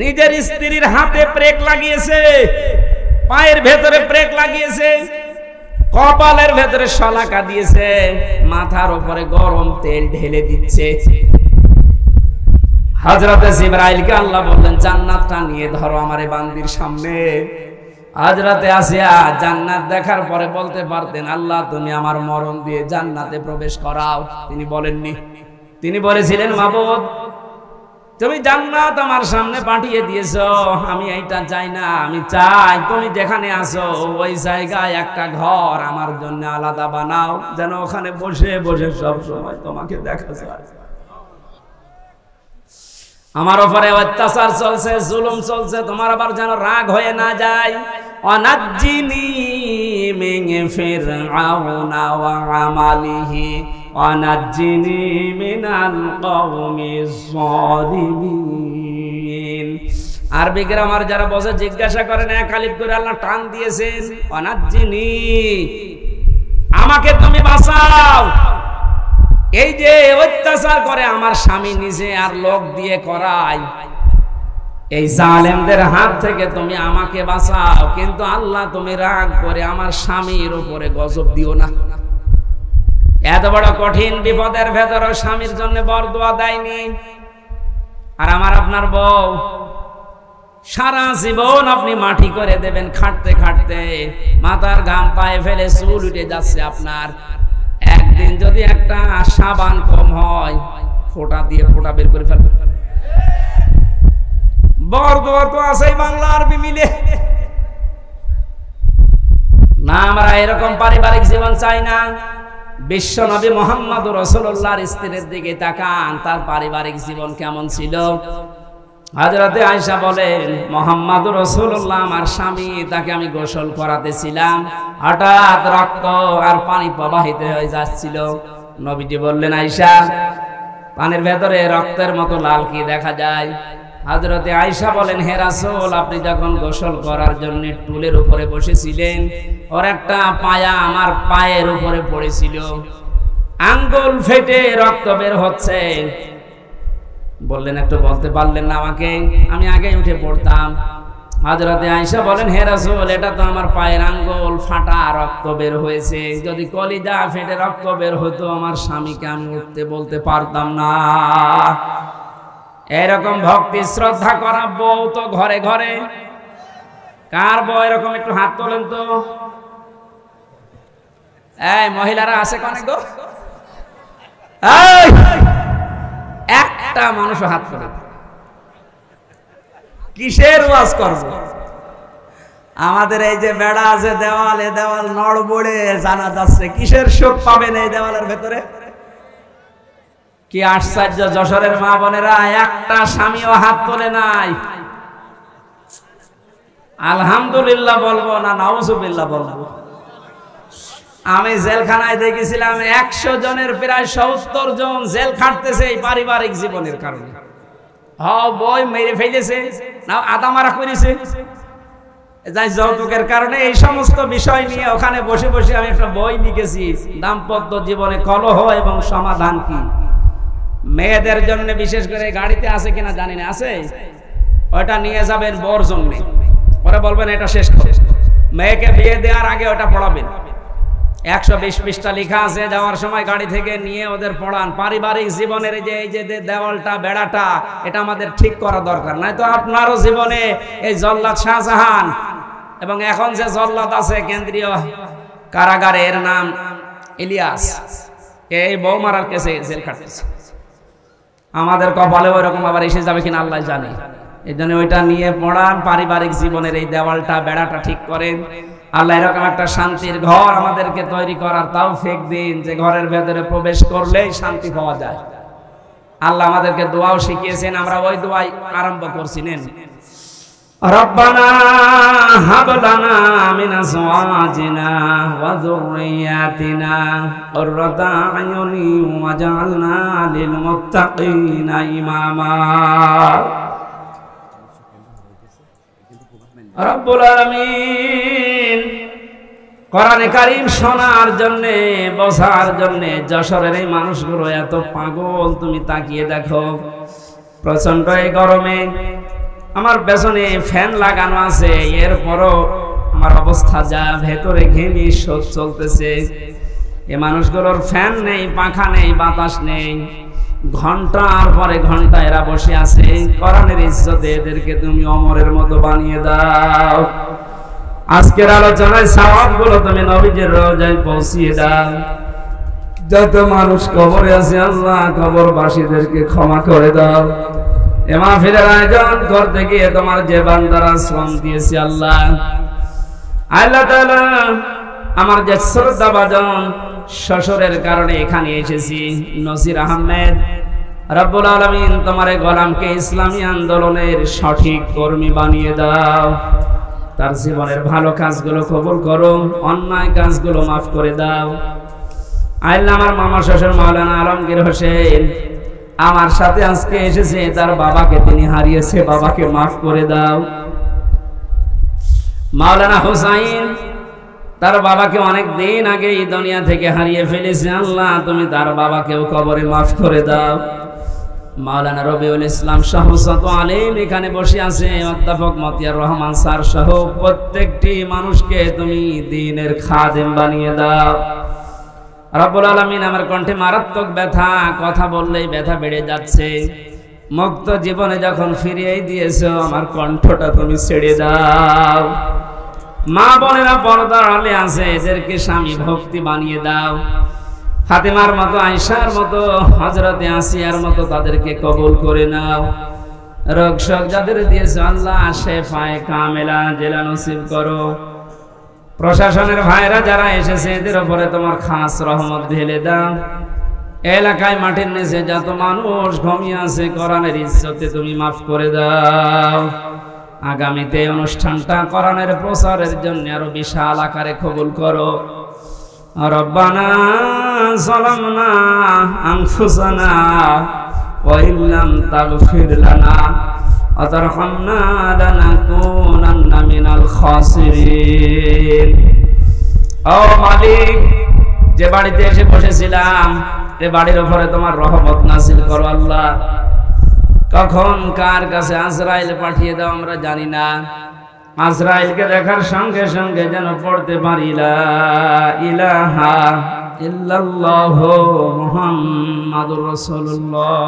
নিজের স্ত্রীর হাতে ব্রেক লাগিয়েছে, পায়ের ভেতরে ব্রেক লাগিয়েছে, কপালের ভেতরে শলাকা দিয়েছে, মাথার উপরে গরম তেল ঢেলে দিচ্ছে। হযরত জিবরাইলকে আল্লাহ বললেন, জান্নাতটা নিয়ে ধরো আমার এই বান্দির সামনে। হযরতে আসিয়া জান্নাত দেখার পরে বলতে পারতেন, আল্লাহ তুমি আমার মরণ দিয়ে জান্নাতে প্রবেশ করাও। তিনি বলেননি। তিনি বলেছিলেন, মাবুদ তুমি জান্নাত আমার সামনে পাঠিয়ে দিয়েছো, আমি এইটা চাই না, আমি চাই তুমি যেখানে আছো ওই জায়গায় একটা ঘর আমার জন্য আলাদা বানাও, যেন ওখানে বসে বসে সব সময় তোমাকে দেখা যায়। আমার উপরে অত্যাচার চলছে, জুলুম চলছে, তোমার আবার যেন রাগ হয়ে না যায়। অনাজ্জিনি মিন ফিরআউনা ওয়া আমালিহি অনাজ্জিনি মিনাল কওমিজ যালিমিন। আরবি গ্রামার যারা বসে জিজ্ঞাসা করেন এক আলিফ করে আল্লাহ টান দিয়েছেন, অনাজ্জিনি আমাকে তুমি বাঁচাও। এই যে অত্যাচার করে আমার স্বামী নিজে আর লোক দিয়ে করায়, এই জালেমদের হাত থেকে তুমি আমাকে বাঁচাও। কিন্তু আল্লাহ তুমি রাগ করে আমার স্বামীর উপরে গজব দিও না। এত বড় কঠিন বিপদের ভেতরে স্বামীর জন্য বরদোয়া দেয়নি। আর আমার আপনার বউ সারা জীবন আপনি মাটি করে দেবেন, খাটতে খাটতে মাথার ঘাম পায়ে ফেলে চুল উঠে যাচ্ছে আপনার। একদিন যদি একটা সাবান কম হয়, ফোঁটা দিয়ে ফোঁটা বের করে ফেলবে। বরদোয়া তো আছে বাংলা আরবি মিলে না। আমরা এরকম পারিবারিক জীবন চাই না। বিশ্ব নবী মুহাম্মদ রাসূলুল্লাহর স্ত্রীর দিকে তাকান, তার পারিবারিক জীবন কেমন ছিল। হযরতে আয়েশা বলেন, মুহাম্মদ রাসূলুল্লাহ আমার স্বামী, তাকে আমি গোসল করাতেছিলাম, হঠাৎ রক্ত আর পানি প্রবাহিত হয়ে যাচ্ছিল। নবীজি বললেন, আয়েশা পানির ভেতরে রক্তের মতো লাল কি দেখা যায়? হযরতে আয়েশা বলেন, হে রাসূল আপনি যখন গোসল করার জন্য টুলের উপরে বসেছিলেন, ওর একটা পায়া আমার পায়ের উপরে পড়েছিল, আঙ্গুল ফেটে রক্ত বের হচ্ছে। বললেন, একটু বলতে পারলেন না আমাকে? আমি আগে উঠে পড়তাম। হযরতে আয়েশা বলেন, হে রাসূল এটা তো আমার পায়ের আঙ্গুল ফাটা, রক্ত বের হয়েছে। যদি কলিজা ফেটে রক্ত বের হতো আমার স্বামীকে আমি উঠতে বলতে পারতাম না। এরকম ভক্তি শ্রদ্ধা করা বউ তো ঘরে ঘরে। কার বউ এরকম? একটু হাত তোলেন তো। এই মহিলারা আছে কোনে গো? একটা মানুষ হাত তোলে। কিসের ওয়াজ করব? আমাদের এই যে বেড়া আছে দেওয়াল, এ দেওয়াল নড়বড়ে জানা যাচ্ছে। কিসের সুখ পাবেন এই দেওয়ালের ভেতরে? কি আশ্চর্য! যশোরের মা বোনেরা একটা স্বামীও হাত তোলে নাই। আলহামদুলিল্লাহ বলবো না নাউজুবিল্লাহ বলবো? আমি জেলখানায় দেখেছিলাম 100 জনের প্রায় 70 জন জেল খাটতেছে এই পারিবারিক জীবনের কারণে। বই মেরে ফেলেছে না, আদা মারা করেছে, যাই যৌতুকের কারণে। এই সমস্ত বিষয় নিয়ে ওখানে বসে বসে আমি একটা বই লিখেছি, দাম্পত্য জীবনে কলহ এবং সমাধান কি। মেয়েদের জন্য বিশেষ করে গাড়িতে আছে কিনা জানি না, আছে, ওটা নিয়ে যাবেন বর জন্য। ওরা বলবেন এটা শেষ করে, মেয়েকে বিয়ে দেওয়ার আগে ওটা পড়াবেন। 120 পৃষ্ঠা লেখা আছে, যাওয়ার সময় গাড়ি থেকে নিয়ে ওদের পড়ান। পারিবারিক জীবনের এই যে দেওয়ালটা, বেড়াটা, এটা আমাদের ঠিক করা দরকার। নয়তো আপনারও জীবনে এই জল্লাদ শাহজাহান এবং এখন যে জল্লাদ আছে কেন্দ্রীয় কারাগারে, এর নাম ইলিয়াস, এই বউ মারার কেসে জেল খাটতেছে। আমাদের কপালে ওই রকম আবার এসে যাবে কিনা আল্লাহ জানে। এই জন্য ওইটা নিয়ে পড়ান, পারিবারিক জীবনের এই দেওয়ালটা, বেড়াটা ঠিক করেন। আল্লাহ এরকম একটা শান্তির ঘর আমাদেরকে তৈরি করার তৌফিক দিন, যে ঘরের ভেতরে প্রবেশ করলেই শান্তি পাওয়া যায়। আল্লাহ আমাদেরকে দোয়াও শিখিয়েছেন, আমরা ওই দোয়াই আরম্ভ করছি। নেন, রব্বানা হাব লানা মিন আজওয়াজিনা ওয়া যুররিয়াতিনা কুররাতা আয়ুনি ওয়াজআলনা লিল মুত্তাকিনা ইমামা। রব্বুল আলামিন কোরআনে কারীম শোনার জন্য, বোঝার জন্য যশোরের এই মানুষগুলো এত পাগল। তুমি তাকিয়ে দেখো, প্রচন্ড এই গরমে আমার পেছনে ফ্যান লাগানো আছে, এরপরও আমার অবস্থা যা, ভেতরে ঘেমে শোক চলতেছে। এ মানুষগুলোর ফ্যান নেই, পাখা নেই, বাতাস নেই, ঘন্টার পরে ঘন্টা এরা বসে আছে। কোরআনের ইজ্জতে এদেরকে তুমি অমরের মতো বানিয়ে দাও। আজকের আলোচনায় সওয়াবগুলো তুমি নবীজির রওজায় পৌঁছিয়ে দাও। যত মানুষ কবরে আছে আল্লাহ কবরবাসীদেরকে ক্ষমা করে দাও। এ মাহফিলের আয়োজন করতে গিয়ে তোমার যে বান্দারা শ্রম দিয়েছে আল্লাহ, আল্লাহ তাআলা আমার যে শ্রদ্ধাভাজন শ্বশুরের কারণে এখানে এসেছি নসির আহমেদ, রব্বুল আলামিন তোমার এই গোলামকে ইসলামী আন্দোলনের সঠিক কর্মী বানিয়ে দাও। তার জীবনের ভালো কাজগুলো কবুল করো, অন্যায় কাজগুলো মাফ করে দাও। আল্লাহ আমার মামা শ্বশুর মাওলানা আলমগীর হোসেন আমার সাথে আজকে এসেছে, তার বাবাকে তিনি হারিয়েছে, বাবাকে মাফ করে দাও। মাওলানা হোসাইন তার বাবাকে অনেক দিন আগে এই দুনিয়া থেকে হারিয়ে ফেলেছে, আল্লাহ তুমি তার বাবাকেও কবরে মাফ করে দাও। মাওলানা রবিউল ইসলাম শাহসাত আলিম এখানে বসে আছে, অধ্যাপক মতিয়ার রহমান স্যার সহ প্রত্যেকটি মানুষকে তুমি দ্বীনের খাদেম বানিয়ে দাও। রব্বুল আলামিন আমার কণ্ঠে মারাত্মক ব্যথা, কথা বললেই ব্যথা বেড়ে যাচ্ছে। মুক্ত জীবনে যখন ফিরিয়ে দিয়েছো আমার কণ্ঠটা তুমি ছেড়ে দাও। মা বোনেরা পর্দার আড়ালে আছে, এদেরকে স্বামী ভক্তি বানিয়ে দাও। ফাতেমার মতো, আয়েশার মতো, হযরতে আসিয়ার মতো তাদেরকে কবুল করে নাও। রোগ শোক যাদের দিয়েছো আল্লাহ শেফায়ে কামেলা জেলা নসিব করো। প্রশাসনের ভাইরা যারা এসেছে এদের উপরে তোমার খাস রহমত ঢেলে দাও। এলাকায় মাটির নিচে যত মানুষ ঘুমিয়ে আছে কোরআনের ইজ্জতে তুমি মাফ করে দাও। আগামীতে অনুষ্ঠানটা কোরআনের প্রচারের জন্য আরো বিশাল আকারে কবুল করো। রব্বানা যালামনা আনফুসানা ওয়া ইল্লাম তাগফির লানা ওয়া তারহামনা লানাকুনান্না মিনাল খাসিরিন। ও মালিক, যে বাড়িতে এসে বসেছিলাম এই বাড়ির উপরে তোমার রহমত নাযিল করো আল্লাহ। কখন কার কাছে আজরাইল পাঠিয়ে দাও আমরা জানি না। আজরাইলকে দেখার সঙ্গে সঙ্গে যেন পড়তে পারি লা ইলাহা ইল্লাল্লাহু মুহাম্মাদুর রাসূলুল্লাহ।